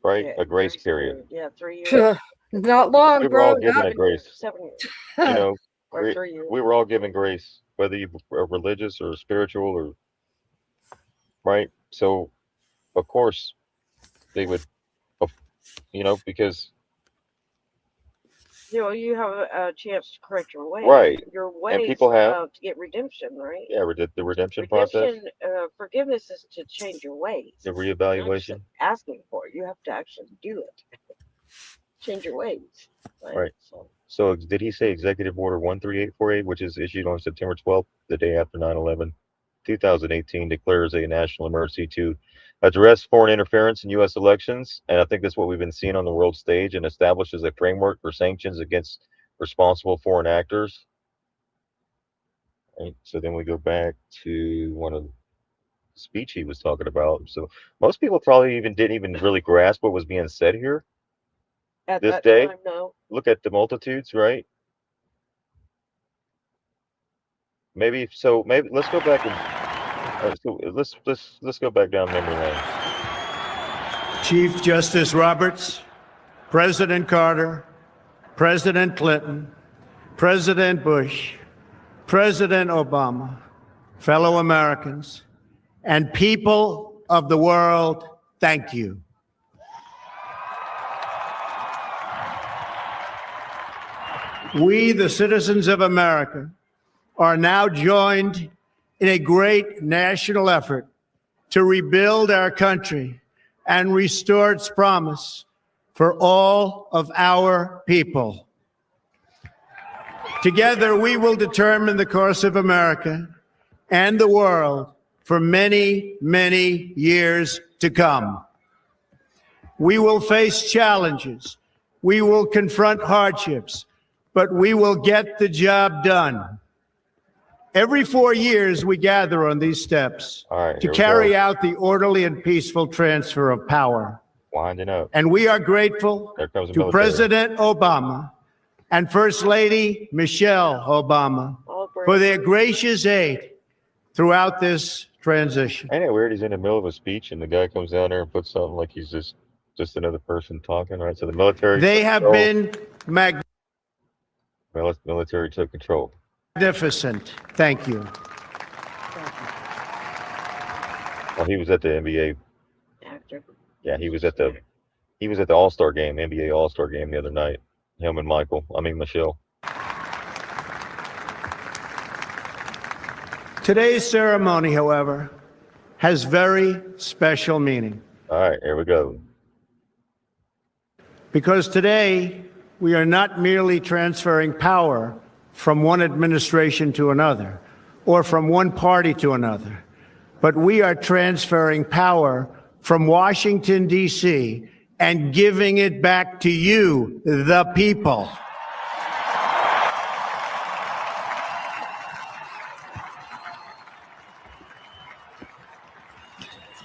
S3: right? A grace period.
S6: Yeah, 3 years.
S7: Not long,
S3: We were
S6: bro.
S3: all given a grace.
S6: 7 years.
S3: You know,
S6: Or 3 years.
S3: we were all given grace, whether you were religious or spiritual or right. So, of course, they would, because
S6: you have a chance to correct your ways.
S3: Right.
S6: Your
S3: And
S6: ways
S3: people have.
S6: to get redemption, right?
S3: Yeah, the redemption process,
S6: Forgiveness is to change your ways.
S3: the reevaluation.
S6: Asking for it, you have to actually do it. Change your ways.
S3: Right. So did he say Executive Order 13848, which is issued on September 12th, the day after 9/11, 2018, declares a national emergency to address foreign interference in U.S. elections? And I think that's what we've been seeing on the world stage, and establishes a framework for sanctions against responsible foreign actors. Right. So then we go back to one of the speech he was talking about. So most people probably didn't even really grasp what was being said here.
S6: At
S3: This
S6: that
S3: day,
S6: time, no.
S3: look at the multitudes, right? Maybe let's go back and let's go back down memory lane.
S8: Chief Justice Roberts, President Carter, President Clinton, President Bush, President Obama, fellow Americans, and people of the world, thank you. We, the citizens of America, are now joined in a great national effort to rebuild our country and restore its promise for all of our people. Together, we will determine the course of America and the world for many, many years to come. We will face challenges. We will confront hardships, but we will get the job done. Every 4 years, we gather on these steps to carry out the orderly and peaceful transfer of power.
S3: Winding up.
S8: And we are grateful
S3: There comes the
S8: to
S3: military.
S8: President Obama and First Lady Michelle Obama for their gracious aid throughout this transition.
S3: Ain't it weird? He's in the middle of a speech and the guy comes down there and puts something like he's just another person talking, right? So the military.
S8: They have been
S3: military took control.
S8: magnificent. Thank you.
S3: Well, he was at the NBA.
S6: Actor.
S3: Yeah, he was at the All-Star game, NBA All-Star game the other night. Him and Michelle.
S8: Today's ceremony, however, has very special meaning.
S3: All right, here we go.
S8: Because today, we are not merely transferring power from one administration to another, or from one party to another, but we are transferring power from Washington, D.C., and giving it back to you, the people.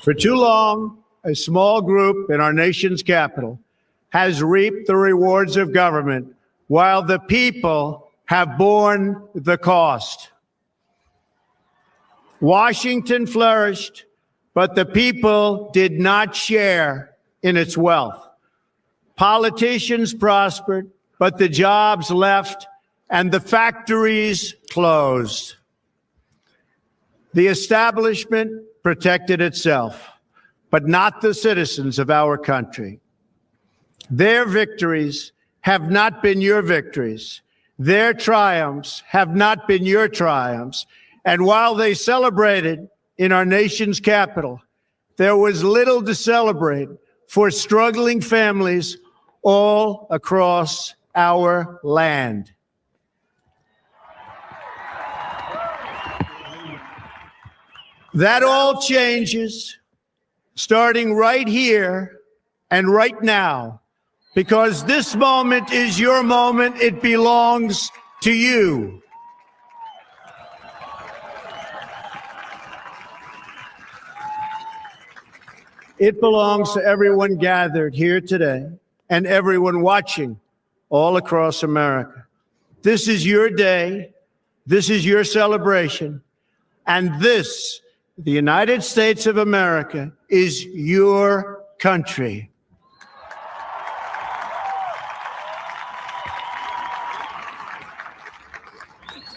S8: For too long, a small group in our nation's capital has reaped the rewards of government while the people have borne the cost. Washington flourished, but the people did not share in its wealth. Politicians prospered, but the jobs left and the factories closed. The establishment protected itself, but not the citizens of our country. Their victories have not been your victories. Their triumphs have not been your triumphs. And while they celebrated in our nation's capital, there was little to celebrate for struggling families all across our land. That all changes starting right here and right now, because this moment is your moment. It belongs to you. It belongs to everyone gathered here today and everyone watching all across America. This is your day. This is your celebration. And this, the United States of America, is your country.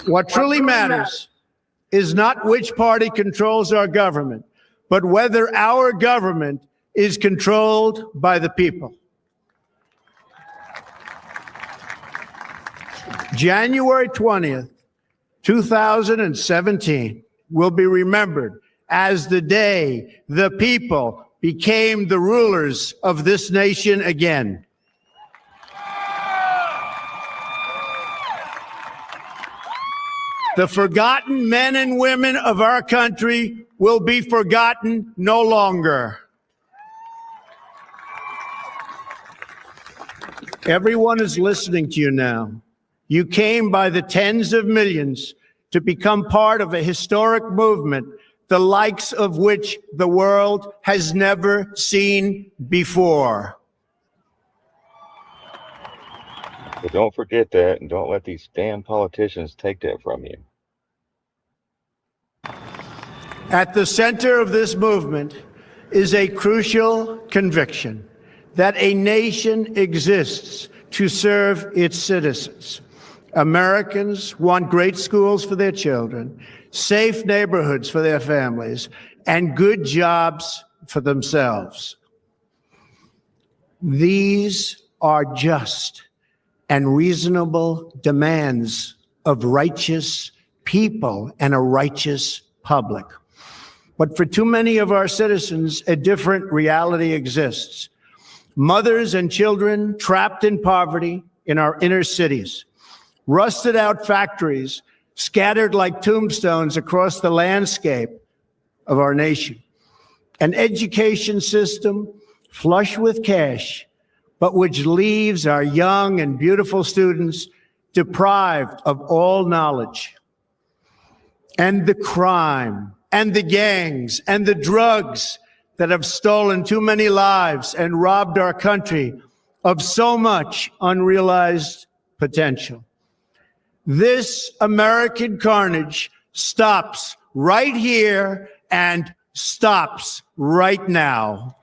S8: What truly matters is not which party controls our government, but whether our government is controlled by the people. January 20th, 2017 will be remembered as the day the people became the rulers of this nation again. The forgotten men and women of our country will be forgotten no longer. Everyone is listening to you now. You came by the tens of millions to become part of a historic movement, the likes of which the world has never seen before.
S3: But don't forget that, and don't let these damn politicians take that from you.
S8: At the center of this movement is a crucial conviction that a nation exists to serve its citizens. Americans want great schools for their children, safe neighborhoods for their families, and good jobs for themselves. These are just and reasonable demands of righteous people and a righteous public. But for too many of our citizens, a different reality exists. Mothers and children trapped in poverty in our inner cities, rusted out factories scattered like tombstones across the landscape of our nation, an education system flush with cash, but which leaves our young and beautiful students deprived of all knowledge. And the crime, and the gangs, and the drugs that have stolen too many lives and robbed our country of so much unrealized potential. This American carnage stops right here and stops right now.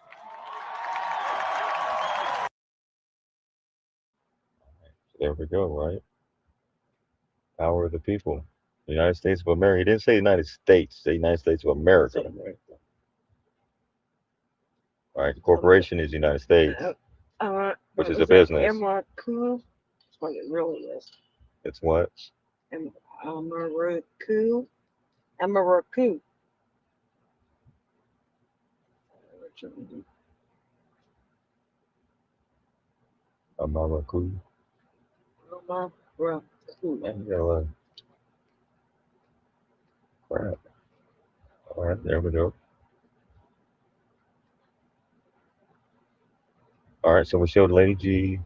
S3: There we go, right? Power of the people. The United States of America. He didn't say United States, the United States of America. All right, the corporation is the United States, which is a business.
S6: Amaraku. That's what it really is.
S3: It's what?
S6: Amaraku. Amaraku.
S3: Amaraku.
S6: Amaraku.
S3: Man, you got a lot of crap. All right, there we go. All right, so we showed Lady G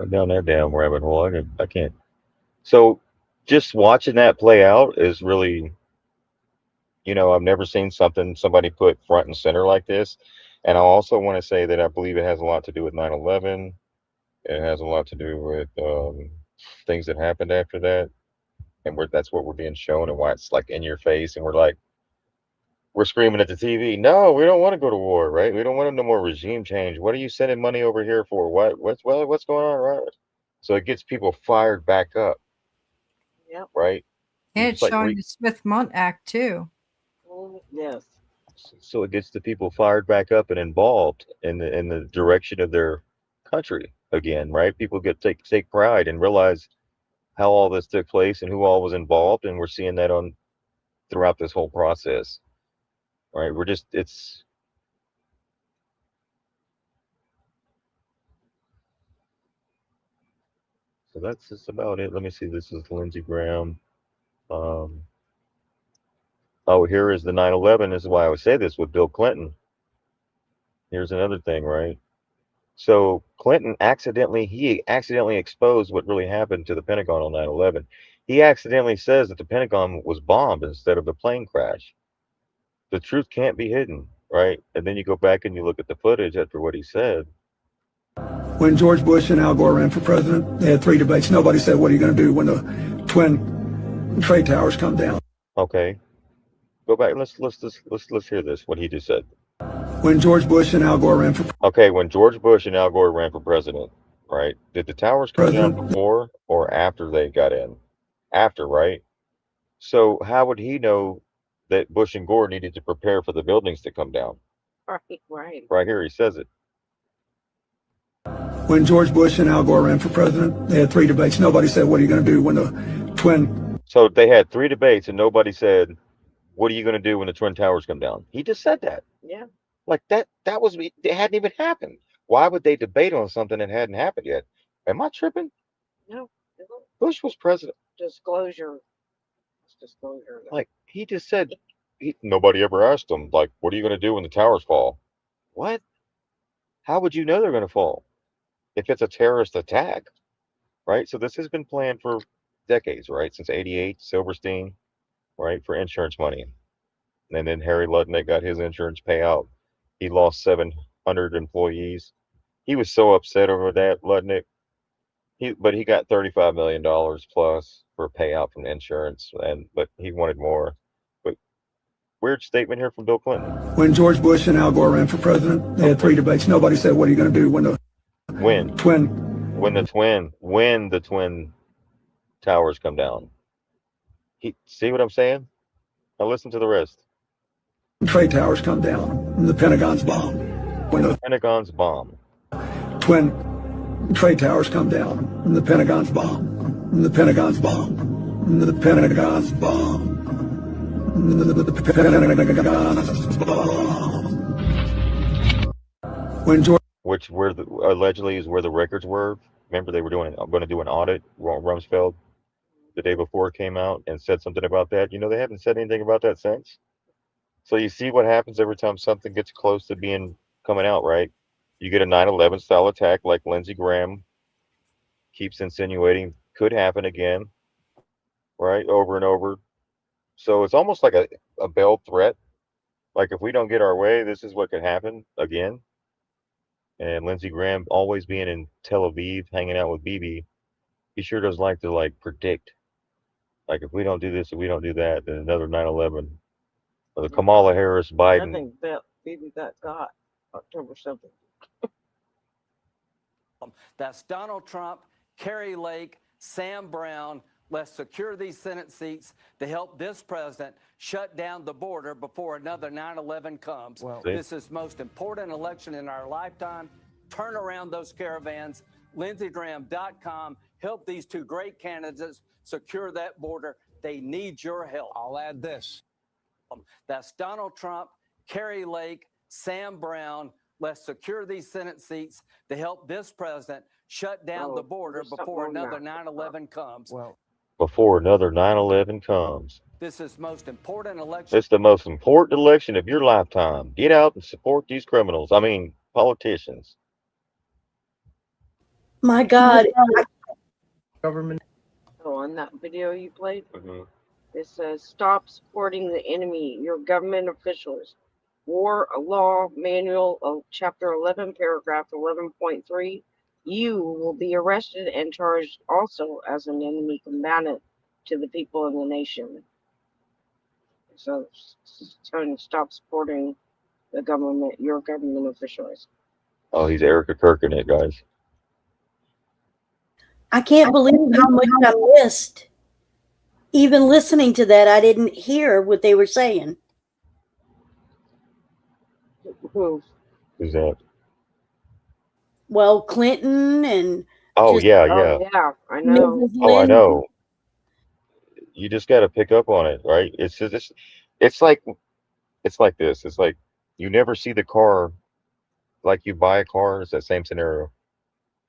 S3: down that damn rabbit hole. I can't. So just watching that play out is really, I've never seen somebody put front and center like this. And I also want to say that I believe it has a lot to do with 9/11. It has a lot to do with things that happened after that. And that's what we're being shown and why it's like in your face. And we're screaming at the TV. No, we don't want to go to war, right? We don't want no more regime change. What are you sending money over here for? What's going on, right? So it gets people fired back up.
S6: Yep.
S3: Right?
S7: And it's showing the Smith-Mundt Act too.
S6: Yes.
S3: So it gets the people fired back up and involved in the direction of their country again, right? People take pride and realize how all this took place and who all was involved, and we're seeing that throughout this whole process. Right? So that's just about it. Let me see. This is Lindsey Graham. Oh, here is the 9/11. This is why I would say this with Bill Clinton. Here's another thing, right? So Clinton accidentally exposed what really happened to the Pentagon on 9/11. He accidentally says that the Pentagon was bombed instead of a plane crash. The truth can't be hidden, right? And then you go back and you look at the footage after what he said.
S9: When George Bush and Al Gore ran for president, they had 3 debates. Nobody said, what are you going to do when the twin trade towers come down?
S3: Okay. Go back. Let's hear this, what he just said.
S9: When George Bush and Al Gore ran for
S3: Okay, when George Bush and Al Gore ran for president, right? Did the towers come down before or after they got in? After, right? So how would he know that Bush and Gore needed to prepare for the buildings to come down?
S6: Right.
S3: Right here, he says it.
S9: When George Bush and Al Gore ran for president, they had 3 debates. Nobody said, what are you going to do when the twin...
S3: So they had 3 debates and nobody said, what are you going to do when the twin towers come down? He just said that.
S6: Yeah.
S3: Like it hadn't even happened. Why would they debate on something that hadn't happened yet? Am I tripping?
S6: No.
S3: Bush was president.
S6: Disclosure. Disclosure.
S3: Like he just said, nobody ever asked him, like, what are you going to do when the towers fall? What? How would you know they're going to fall if it's a terrorist attack? Right? So this has been planned for decades, right? Since '88, Silverstein, right? For insurance money. And then Harry Lutnick got his insurance payout. He lost 700 employees. He was so upset over that, Lutnick. But he got $35 million plus for a payout from insurance, but he wanted more. But weird statement here from Bill Clinton.
S9: When George Bush and Al Gore ran for president, they had 3 debates. Nobody said, what are you going to do when the
S3: twin towers come down? See what I'm saying? Now listen to the rest.
S9: Trade towers come down and the Pentagon's bombed. When the
S3: Pentagon's bombed.
S9: Twin trade towers come down and the Pentagon's bombed. And the Pentagon's bombed. And the Pentagon's bombed. And the Pentagon's bombed. When George,
S3: which allegedly is where the records were. Remember, they were going to do an audit. Rumsfeld, the day before, came out and said something about that. They haven't said anything about that since. So you see what happens every time something gets close to coming out, right? You get a 9/11 style attack like Lindsey Graham keeps insinuating could happen again, right? Over and over. So it's almost like a veiled threat. Like if we don't get our way, this is what could happen again. And Lindsey Graham always being in Tel Aviv, hanging out with Bibi, he sure does like to predict Like if we don't do this and we don't do that, then another 9/11. Or the Kamala Harris
S6: I
S3: Biden.
S6: think that maybe that got October 7th.
S10: That's Donald Trump, Carrie Lake, Sam Brown. Let's secure these Senate seats to help this president shut down the border before another 9/11 comes. This is the most important election in our lifetime. Turn around those caravans. LindseyGraham.com. Help these two great candidates secure that border. They need your help. I'll add this. That's Donald Trump, Carrie Lake, Sam Brown. Let's secure these Senate seats to help this president shut down the border before another 9/11 comes.
S3: Before another 9/11 comes.
S10: This is the most important election.
S3: It's the most important election of your lifetime. Get out and support these criminals. I mean, politicians.
S11: My God.
S6: Government. Oh, on that video you played, it says, stop supporting the enemy, your government officials. War Law Manual of Chapter 11, Paragraph 11.3. You will be arrested and charged also as an enemy combatant to the people of the nation. So it's telling you to stop supporting the government, your government officials.
S3: Oh, he's Erica Kirk in it, guys.
S11: I can't believe how much I missed. Even listening to that, I didn't hear what they were saying.
S6: Who's
S3: that?
S11: Well, Clinton and
S3: Oh, yeah.
S6: yeah, I know.
S11: Mrs.
S3: Oh, I
S11: Lindsey.
S3: know. You just got to pick up on it, right? It's just, it's like this. It's like you never see the car, like you buy a car. It's that same scenario.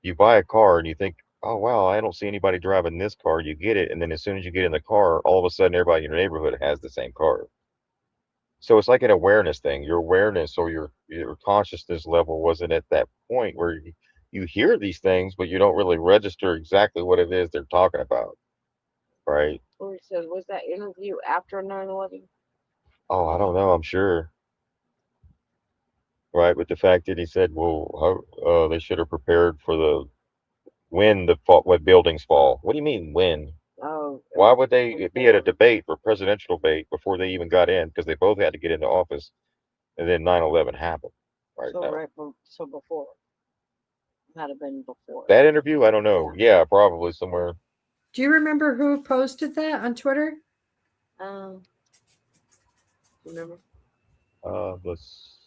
S3: You buy a car and you think, oh, wow, I don't see anybody driving this car. You get it. And then as soon as you get in the car, all of a sudden everybody in your neighborhood has the same car. So it's like an awareness thing. Your awareness or your consciousness level wasn't at that point where you hear these things, but you don't really register exactly what it is they're talking about, right?
S6: Or he says, was that interview after 9/11?
S3: Oh, I don't know. I'm sure. Right. But the fact that he said, well, they should have prepared for when buildings fall. What do you mean when?
S6: Oh.
S3: Why would they be at a debate or presidential debate before they even got in? Because they both had to get into office, and then 9/11 happened. Right
S6: So
S3: now.
S6: so before. Might have been before.
S3: That interview, I don't know. Yeah, probably somewhere.
S7: Do you remember who posted that on Twitter?
S6: Remember?
S3: Let's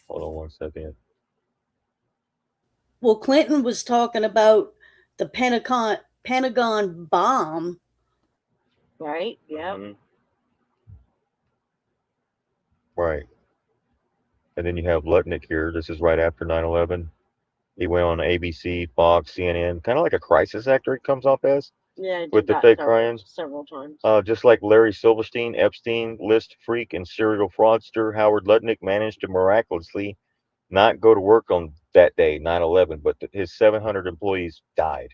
S3: hold on one second.
S11: Well, Clinton was talking about the Pentagon bomb.
S6: Right? Yeah.
S3: Right. And then you have Lutnick here. This is right after 9/11. He went on ABC, Fox, CNN, kind of like a crisis actor he comes off as.
S6: Yeah,
S3: with the fake crimes.
S6: several times.
S3: Just like Larry Silverstein, Epstein, list freak, and serial fraudster Howard Lutnick managed to miraculously not go to work on that day, 9/11, but his 700 employees died,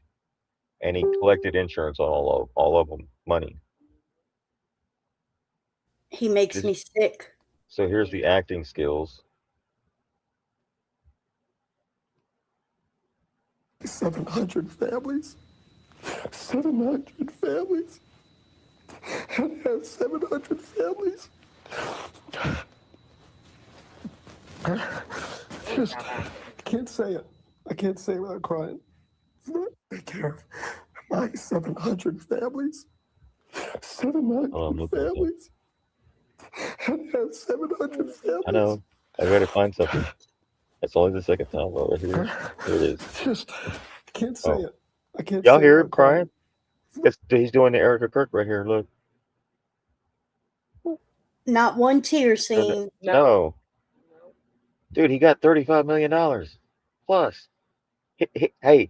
S3: and he collected insurance on all of them, money.
S11: He makes me sick.
S3: So here's the acting skills.
S9: 700 families. 700 families. How do you have 700 families? Just, I can't say it. I can't say it without crying. Take care of my 700 families. 700 families. How do you have 700 families?
S3: I know. I gotta find something. That's only the second time. Well, here it is.
S9: Just, I can't say it. I can't.
S3: Y'all
S9: say
S3: hear
S9: it
S3: him
S9: without crying.
S3: crying? He's doing the Erica Kirk right here. Look.
S11: Not one tear scene.
S3: No. Dude, he got $35 million plus. Hey,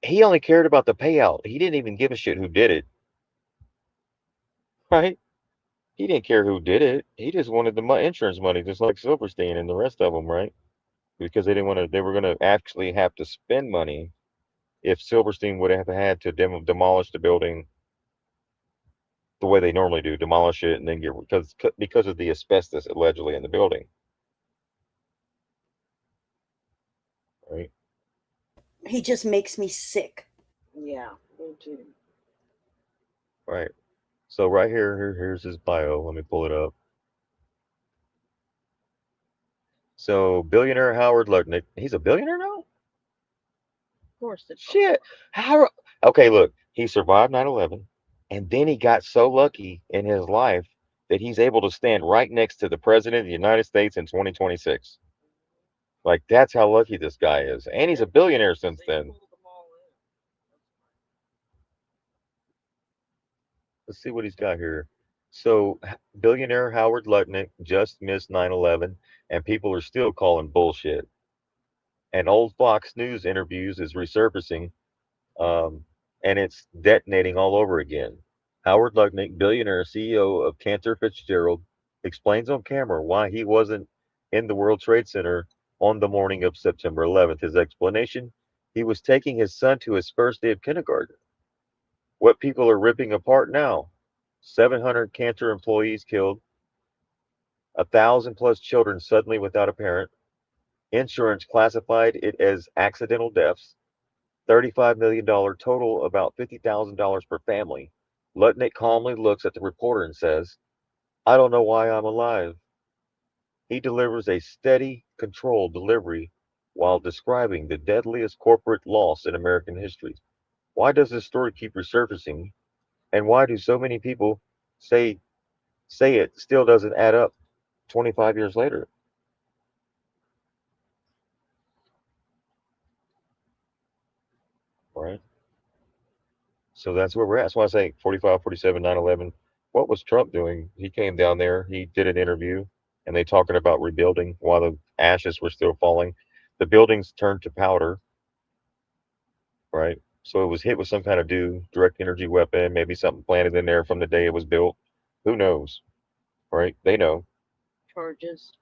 S3: he only cared about the payout. He didn't even give a shit who did it. Right? He didn't care who did it. He just wanted the insurance money, just like Silverstein and the rest of them, right? Because they didn't want to. They were going to actually have to spend money if Silverstein would have had to demolish the building the way they normally do, demolish it and then get because of the asbestos allegedly in the building. Right.
S11: He just makes me sick.
S6: Yeah, me too.
S3: Right. So right here's his bio. Let me pull it up. So billionaire Howard Lutnick, he's a billionaire now?
S6: Of course.
S3: Shit. How? Okay, look, he survived 9/11, and then he got so lucky in his life that he's able to stand right next to the president of the United States in 2026. Like, that's how lucky this guy is. And he's a billionaire since then. Let's see what he's got here. So, billionaire Howard Lutnick just missed 9/11, and people are still calling bullshit. And old Fox News interviews is resurfacing, and it's detonating all over again. Howard Lutnick, billionaire CEO of Cantor Fitzgerald, explains on camera why he wasn't in the World Trade Center on the morning of September 11th. His explanation: he was taking his son to his first day of kindergarten. What people are ripping apart now: 700 Cantor employees killed, 1,000 plus children suddenly without a parent. Insurance classified it as accidental deaths. $35 million total, about $50,000 per family. Lutnick calmly looks at the reporter and says, "I don't know why I'm alive." He delivers a steady, controlled delivery while describing the deadliest corporate loss in American history. Why does this story keep resurfacing? And why do so many people say it still doesn't add up 25 years later? Right? So that's where we're at. That's why I say 45, 47, 9/11. What was Trump doing? He came down there, he did an interview, and they talking about rebuilding while the ashes were still falling. The buildings turned to powder, right? So it was hit with some kind of direct energy weapon, maybe something planted in there from the day it was built. Who knows, right? They know.
S6: Charges.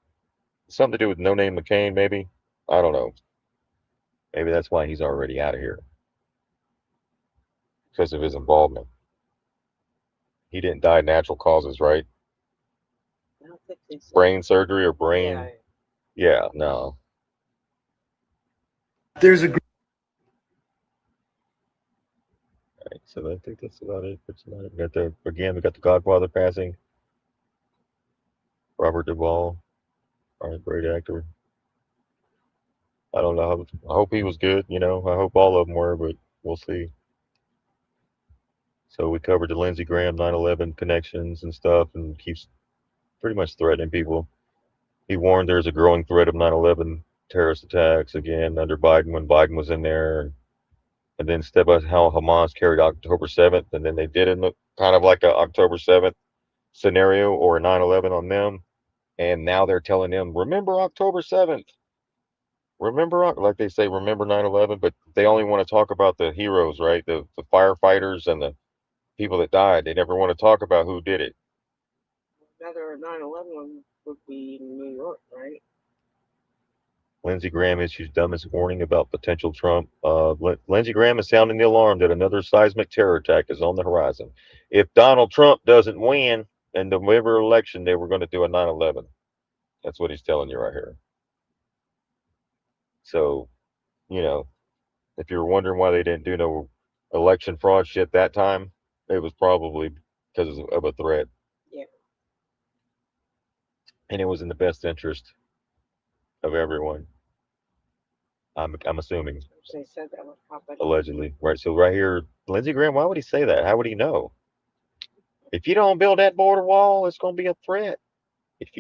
S3: Something to do with No Name McCain, maybe. I don't know. Maybe that's why he's already out of here, because of his involvement. He didn't die natural causes, right?
S6: I don't think they said.
S3: Brain surgery or brain. Yeah, no.
S9: There's a
S3: Right, so I think that's about it for tonight. We got the Godfather passing. Robert Duvall, all right, great actor. I don't know. I hope he was good. I hope all of them were, but we'll see. So we covered the Lindsey Graham 9/11 connections and stuff, and keeps pretty much threatening people. He warned there's a growing threat of 9/11 terrorist attacks again under Biden when Biden was in there. And then step by how Hamas carried October 7th, and then they did it kind of like a October 7th scenario or a 9/11 on them. And now they're telling them, remember October 7th. Remember, like they say, remember 9/11, but they only want to talk about the heroes, right? The firefighters and the people that died. They never want to talk about who did it.
S6: Another 9/11 would be New York, right?
S3: Lindsey Graham issues dumbest warning about potential Trump. Lindsey Graham is sounding the alarm that another seismic terror attack is on the horizon. If Donald Trump doesn't win in the November election, they were going to do a 9/11. That's what he's telling you right here. So, if you're wondering why they didn't do no election fraud shit that time, it was probably because of a threat.
S6: Yeah.
S3: And it was in the best interest of everyone. I'm assuming.
S6: They said that would happen.
S3: Allegedly, right? So right here, Lindsey Graham, why would he say that? How would he know? If you don't build that border wall, it's going to be a threat. If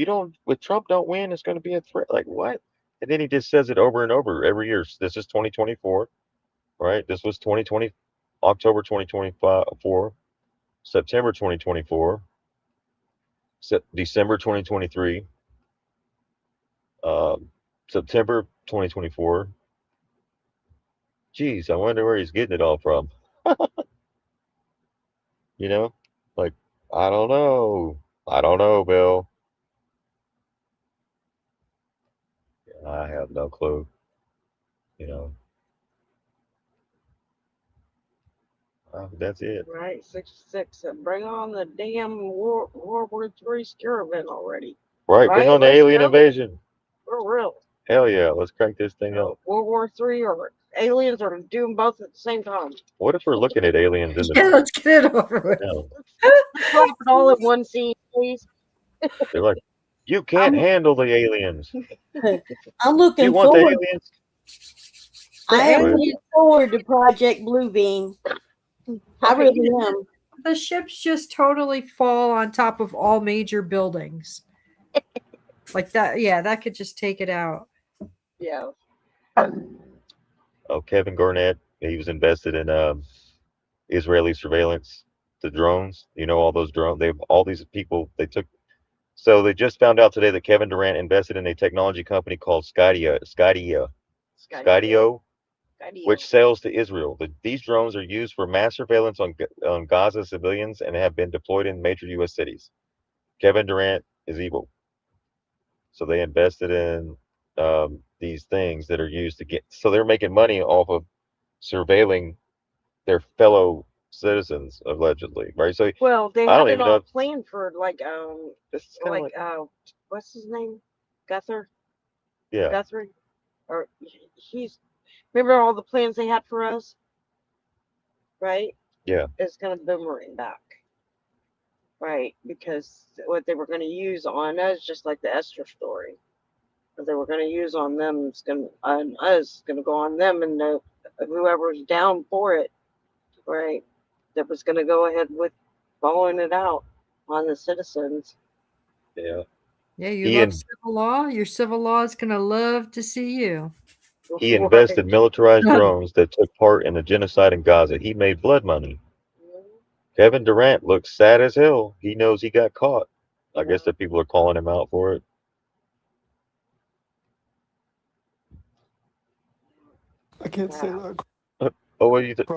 S3: Trump don't win, it's going to be a threat. Like what? And then he just says it over and over every year. This is 2024, right? This was 2020, October 2024, September 2024, December 2023, September 2024. Geez, I wonder where he's getting it all from. Like, I don't know. I don't know, Bill. I have no clue. That's it.
S6: Right, 66. Bring on the damn World War III scare event already.
S3: Right, bring on the
S6: Let's
S3: alien
S6: go.
S3: invasion.
S6: For real.
S3: Hell yeah, let's crank this thing up.
S6: World War III or aliens are doing both at the same time.
S3: What if we're looking at aliens in
S7: Yeah,
S3: the
S7: let's get it over with.
S3: no,
S6: Let's drop it all in one scene, please.
S3: they're like, you can't handle the aliens.
S11: I'm
S3: You
S11: looking
S3: want the
S11: forward.
S3: aliens?
S11: I am
S3: Go ahead.
S11: looking forward to Project Bluebeam. I really am.
S7: The ships just totally fall on top of all major buildings. Like that, yeah, that could just take it out.
S6: Yeah.
S3: Oh, Kevin Garnett, he was invested in Israeli surveillance, the drones. You know, all those drones. They have all these people. They took. So they just found out today that Kevin Durant invested in a technology company called Skydio, which sells to Israel. These drones are used for mass surveillance on Gaza civilians and have been deployed in major U.S. cities. Kevin Durant is evil. So they invested in these things that are used to get. So they're making money off of surveilling their fellow citizens, allegedly, right? So
S6: Well, they
S3: I
S6: had
S3: don't
S6: it
S3: even
S6: all
S3: know.
S6: planned for what's his name? Guthrie?
S3: Yeah.
S6: Guthrie? Or he's remember all the plans they had for us? Right?
S3: Yeah.
S6: It's gonna boomerang back. Right, because what they were going to use on us, just like the Esther story, what they were going to use on them is going on us, going to go on them, and whoever's down for it, right, that was going to go ahead with following it out on the citizens.
S3: Yeah.
S7: Yeah, you love civil law. Your civil law is gonna love to see you.
S3: He invested militarized drones that took part in the genocide in Gaza. He made blood money. Kevin Durant looks sad as hell. He knows he got caught. I guess that people are calling him out for it.
S9: I can't say that.
S3: Oh, what do you think?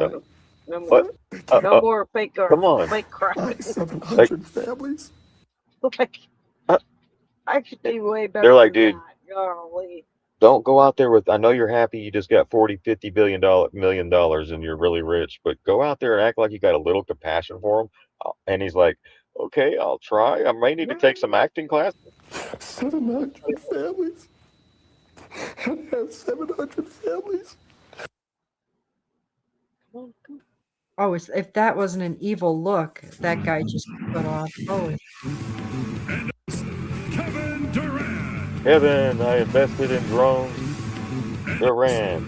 S6: No more fake
S3: Come on.
S6: fake crime.
S9: 700 families.
S6: Like, I could do way better.
S3: They're like,
S6: than
S3: dude,
S6: that. Golly.
S3: don't go out there with, I know you're happy you just got $40-50 million and you're really rich, but go out there and act like you got a little compassion for them. And he's like, okay, I'll try. I may need to take some acting classes.
S9: 700 families. I have 700 families.
S7: Oh, if that wasn't an evil look, that guy just put off. Holy.
S3: Kevin, I invested in drones. Durant.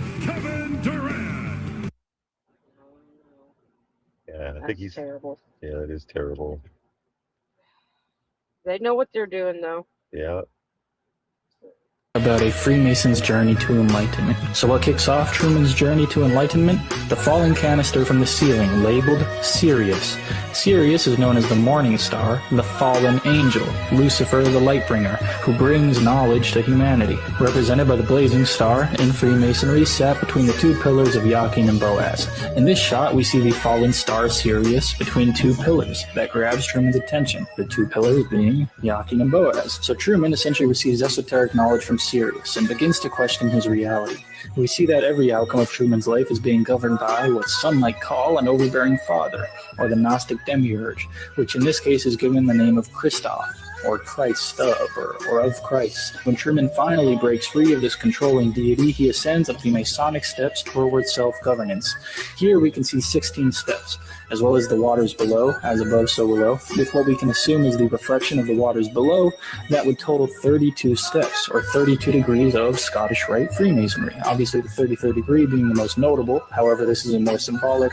S3: Yeah, I think he's
S6: terrible.
S3: Yeah, it is terrible.
S6: They know what they're doing, though.
S3: Yeah.
S12: About a Freemason's journey to enlightenment. So what kicks off Truman's journey to enlightenment? The falling canister from the ceiling, labeled Sirius. Sirius is known as the morning star, the fallen angel, Lucifer the lightbringer, who brings knowledge to humanity. Represented by the blazing star, in Freemasonry sat between the two pillars of Jachin and Boaz. In this shot, we see the fallen star Sirius between two pillars. That grabs Truman's attention, the two pillars being Jachin and Boaz. So Truman essentially receives esoteric knowledge from Sirius and begins to question his reality. We see that every outcome of Truman's life is being governed by what some might call an overbearing father, or the Gnostic demiurge, which in this case is given the name of Christoph, or Christ of, or of Christ. When Truman finally breaks free of this controlling deity, he ascends up the Masonic steps toward self-governance. Here we can see 16 steps, as well as the waters below, as above so below. With what we can assume is the reflection of the waters below, that would total 32 steps, or 32 degrees of Scottish Rite Freemasonry. Obviously the 33rd degree being the most notable, however this is a more symbolic,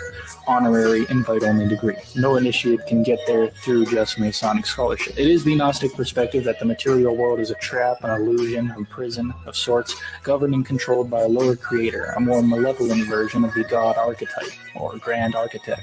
S12: honorary, invite-only degree. No initiate can get there through just Masonic scholarship. It is the Gnostic perspective that the material world is a trap, an illusion, a prison of sorts, governed and controlled by a lower creator, a more malevolent version of the God archetype, or grand architect.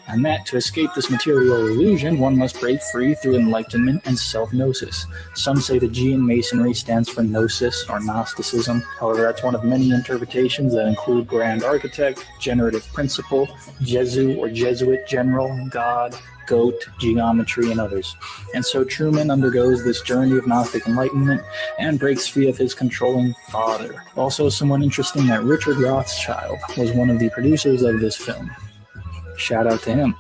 S12: And that, to escape this material illusion, one must break free through enlightenment and self-gnosis. Some say the G in Masonry stands for gnosis, or Gnosticism. However, that's one of many interpretations that include grand architect, generative principle, Jesu or Jesuit general, God, goat, geometry, and others. And so Truman undergoes this journey of Gnostic enlightenment and breaks free of his controlling father. Also, somewhat interesting that Richard Rothschild was one of the producers of this film. Shout out to him.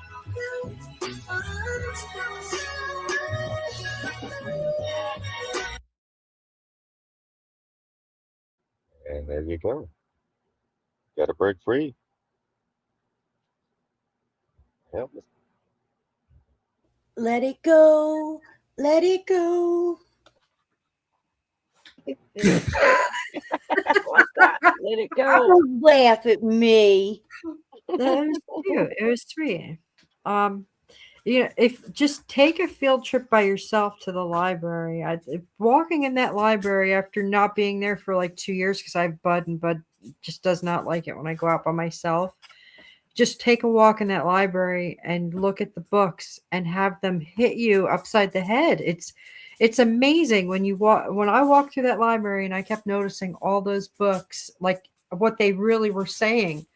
S3: And there you go. Gotta break free. Yep.
S11: Let it go. Let it go.
S6: What's that? Let it go.
S11: Don't laugh at me.
S7: It was two. It was three. If just take a field trip by yourself to the library. Walking in that library after not being there for like 2 years because I have Bud and Bud just does not like it when I go out by myself. Just take a walk in that library and look at the books and have them hit you upside the head. It's amazing when you walk. When I walked through that library and I kept noticing all those books, like what they really were saying.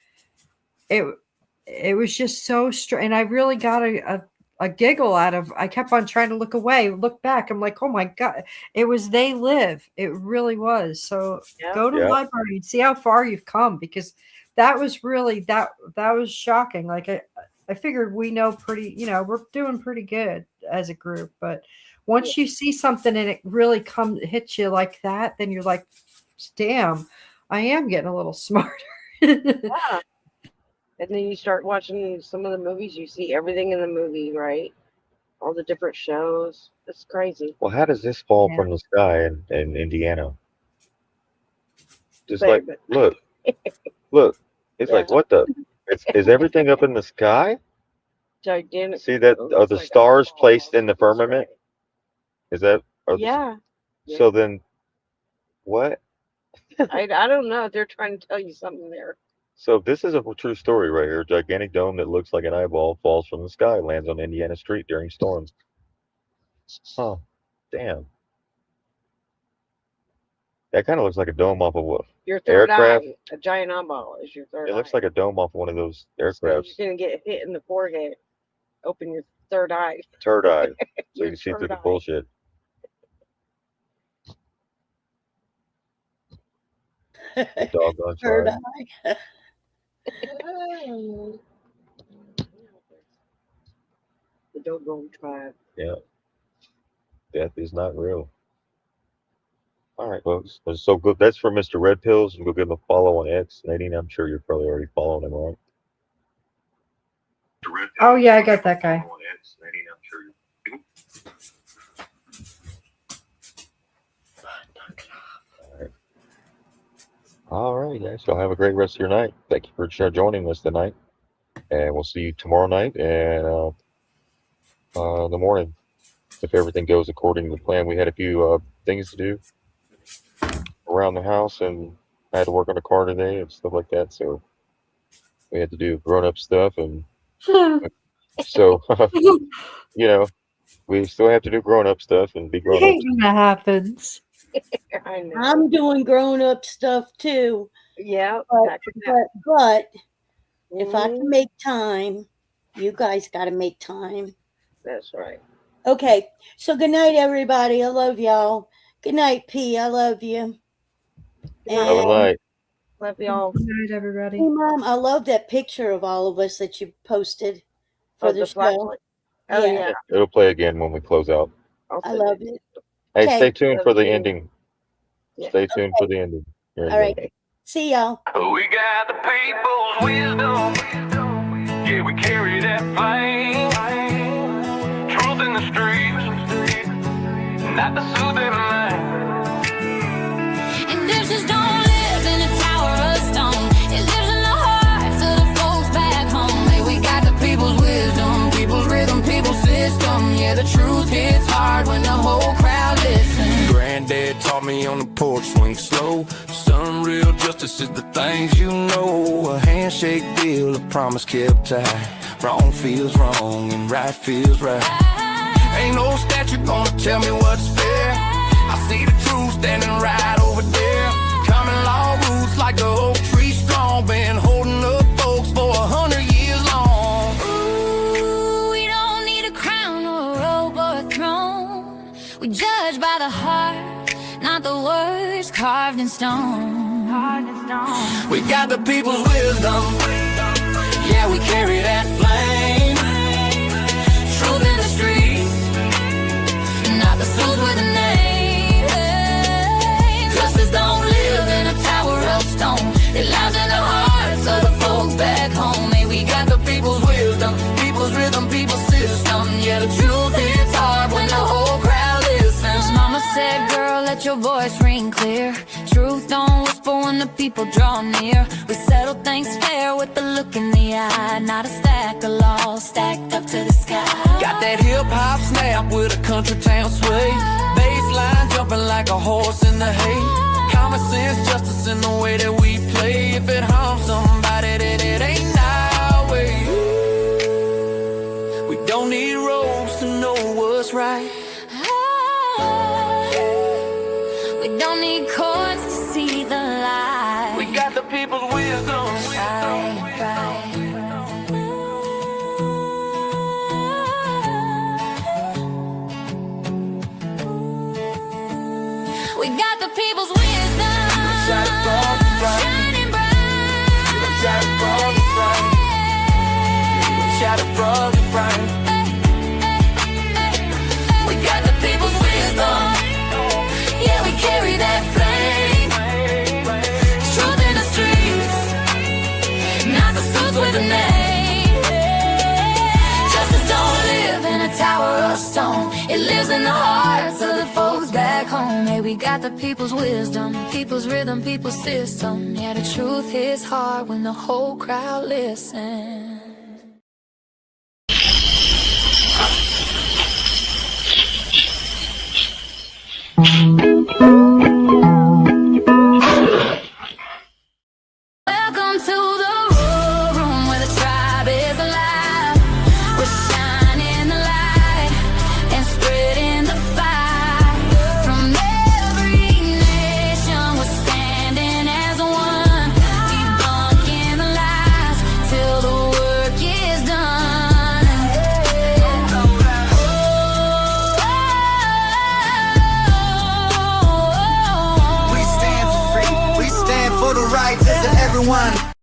S7: It was just so strange, and I really got a giggle out of. I kept on trying to look away, look back. I'm like, oh my god, it was They Live. It really was. So go to the library and see how far you've come, because that was really that was shocking. Like I figured we know pretty, we're doing pretty good as a group, but once you see something and it really hits you like that, then you're like, damn, I am getting a little smarter.
S6: Yeah. And then you start watching some of the movies, you see everything in the movie, right? All the different shows. It's crazy.
S3: Well, how does this fall from the sky in Indiana? Just like, look. It's like, what the? Is everything up in the sky?
S6: Gigantic.
S3: See that? Are the stars placed in the firmament? Is that? So then, what?
S6: I don't know. They're trying to tell you something there.
S3: So this is a true story right here. A gigantic dome that looks like an eyeball falls from the sky, lands on Indiana Street during storms. Huh. Damn. That kind of looks like a dome off of
S6: Your third
S3: aircraft.
S6: eye. A giant eyeball is your third eye.
S3: It looks like a dome off one of those
S6: So
S3: aircrafts.
S6: you're going to get hit in the forehead. Open your third eye.
S3: Third eye. So you
S6: Your
S3: can see through
S6: third
S3: the
S6: eye.
S3: bullshit. The doggone
S11: Third
S3: tribe.
S11: eye.
S6: The doggone tribe.
S3: Yeah. Death is not real. All right, folks. So good. That's for Mr. Red Pills. We'll give him a follow on X. Nadine, I'm sure you're probably already following him, right?
S7: Oh yeah, I got that guy.
S3: All right, guys. So have a great rest of your night. Thank you for joining us tonight. And we'll see you tomorrow night and in the morning, if everything goes according to the plan. We had a few things to do around the house, and I had to work on a car today and stuff like that. So we had to do grown-up stuff, and so we still have to do grown-up stuff and be
S7: I
S3: grown-up.
S7: hate when that happens.
S6: I know.
S11: I'm doing grown-up stuff too.
S6: Yeah.
S11: But if I can make time, you guys got to make time.
S6: That's right.
S11: Okay. So good night, everybody. I love y'all. Good night, P. I love you.
S3: Have a night.
S6: Love y'all.
S7: Good night, everybody.
S11: Hey, Mom, I love that picture of all of us that you posted for the show.
S6: flashlight. Oh, yeah.
S3: It'll play again when we close out.
S11: I love it.
S3: Hey,
S11: Okay.
S3: stay tuned for the ending.
S6: Yeah.
S3: Stay tuned for the ending. Here we
S11: All
S3: go.
S11: right. See y'all.
S13: We got the people's wisdom. Yeah, we carry that flame. Truth in the streets, not the soothing mind.
S14: And this just don't live in a tower of stone. It lives in the hearts of the folks back home. Hey, we got the people's wisdom, people's rhythm, people's system. Yeah, the truth hits hard when the whole crowd listens.
S13: Granddad taught me on the porch, swing slow. Some real justice is the things you know. A handshake deal, a promise kept tight. Wrong feels wrong and right feels right. Ain't no statue gonna tell me what's fair. I see the truth standing right over there. Common law roots like the oak tree strong. Been holding up folks for 100 years long.
S14: Ooh, we don't need a crown or a robe or a throne. We judge by the heart, not the words carved in stone.
S13: We got the people's wisdom. Yeah, we carry that flame.
S14: Truth in the streets, not the suits with a name. Justice don't live in a tower of stone. It lies in the heart said, girl, let your voice ring clear. Truth don't whisper when the people draw near. We settle things fair with the look in the eye. Not a stack of laws stacked up to the sky.
S13: Got that hip-hop snap with a country town sway. Baseline jumping like a horse in the hay. Common sense, justice in the way that we play. If it harms somebody, then it ain't our way. We don't need roads to know what's right.
S14: We don't need courts to see the light.
S13: We got the people's wisdom.
S14: We got the people's wisdom. Shining bright. We got the people's wisdom. Yeah, we carry that flame. Truth in the streets, not the suits with a name. Justice don't live in a tower of stone. It lives in the hearts of the folks back home. Hey, we got the people's wisdom, people's rhythm, people's system. Yeah, the truth hits hard when the whole crowd listens. Welcome to the war room where the tribe is alive. We're shining the light and spreading the fire. From every nation, we're standing as one, debunking the lies till the work is done.
S13: We stand for free, we stand for the rights of everyone.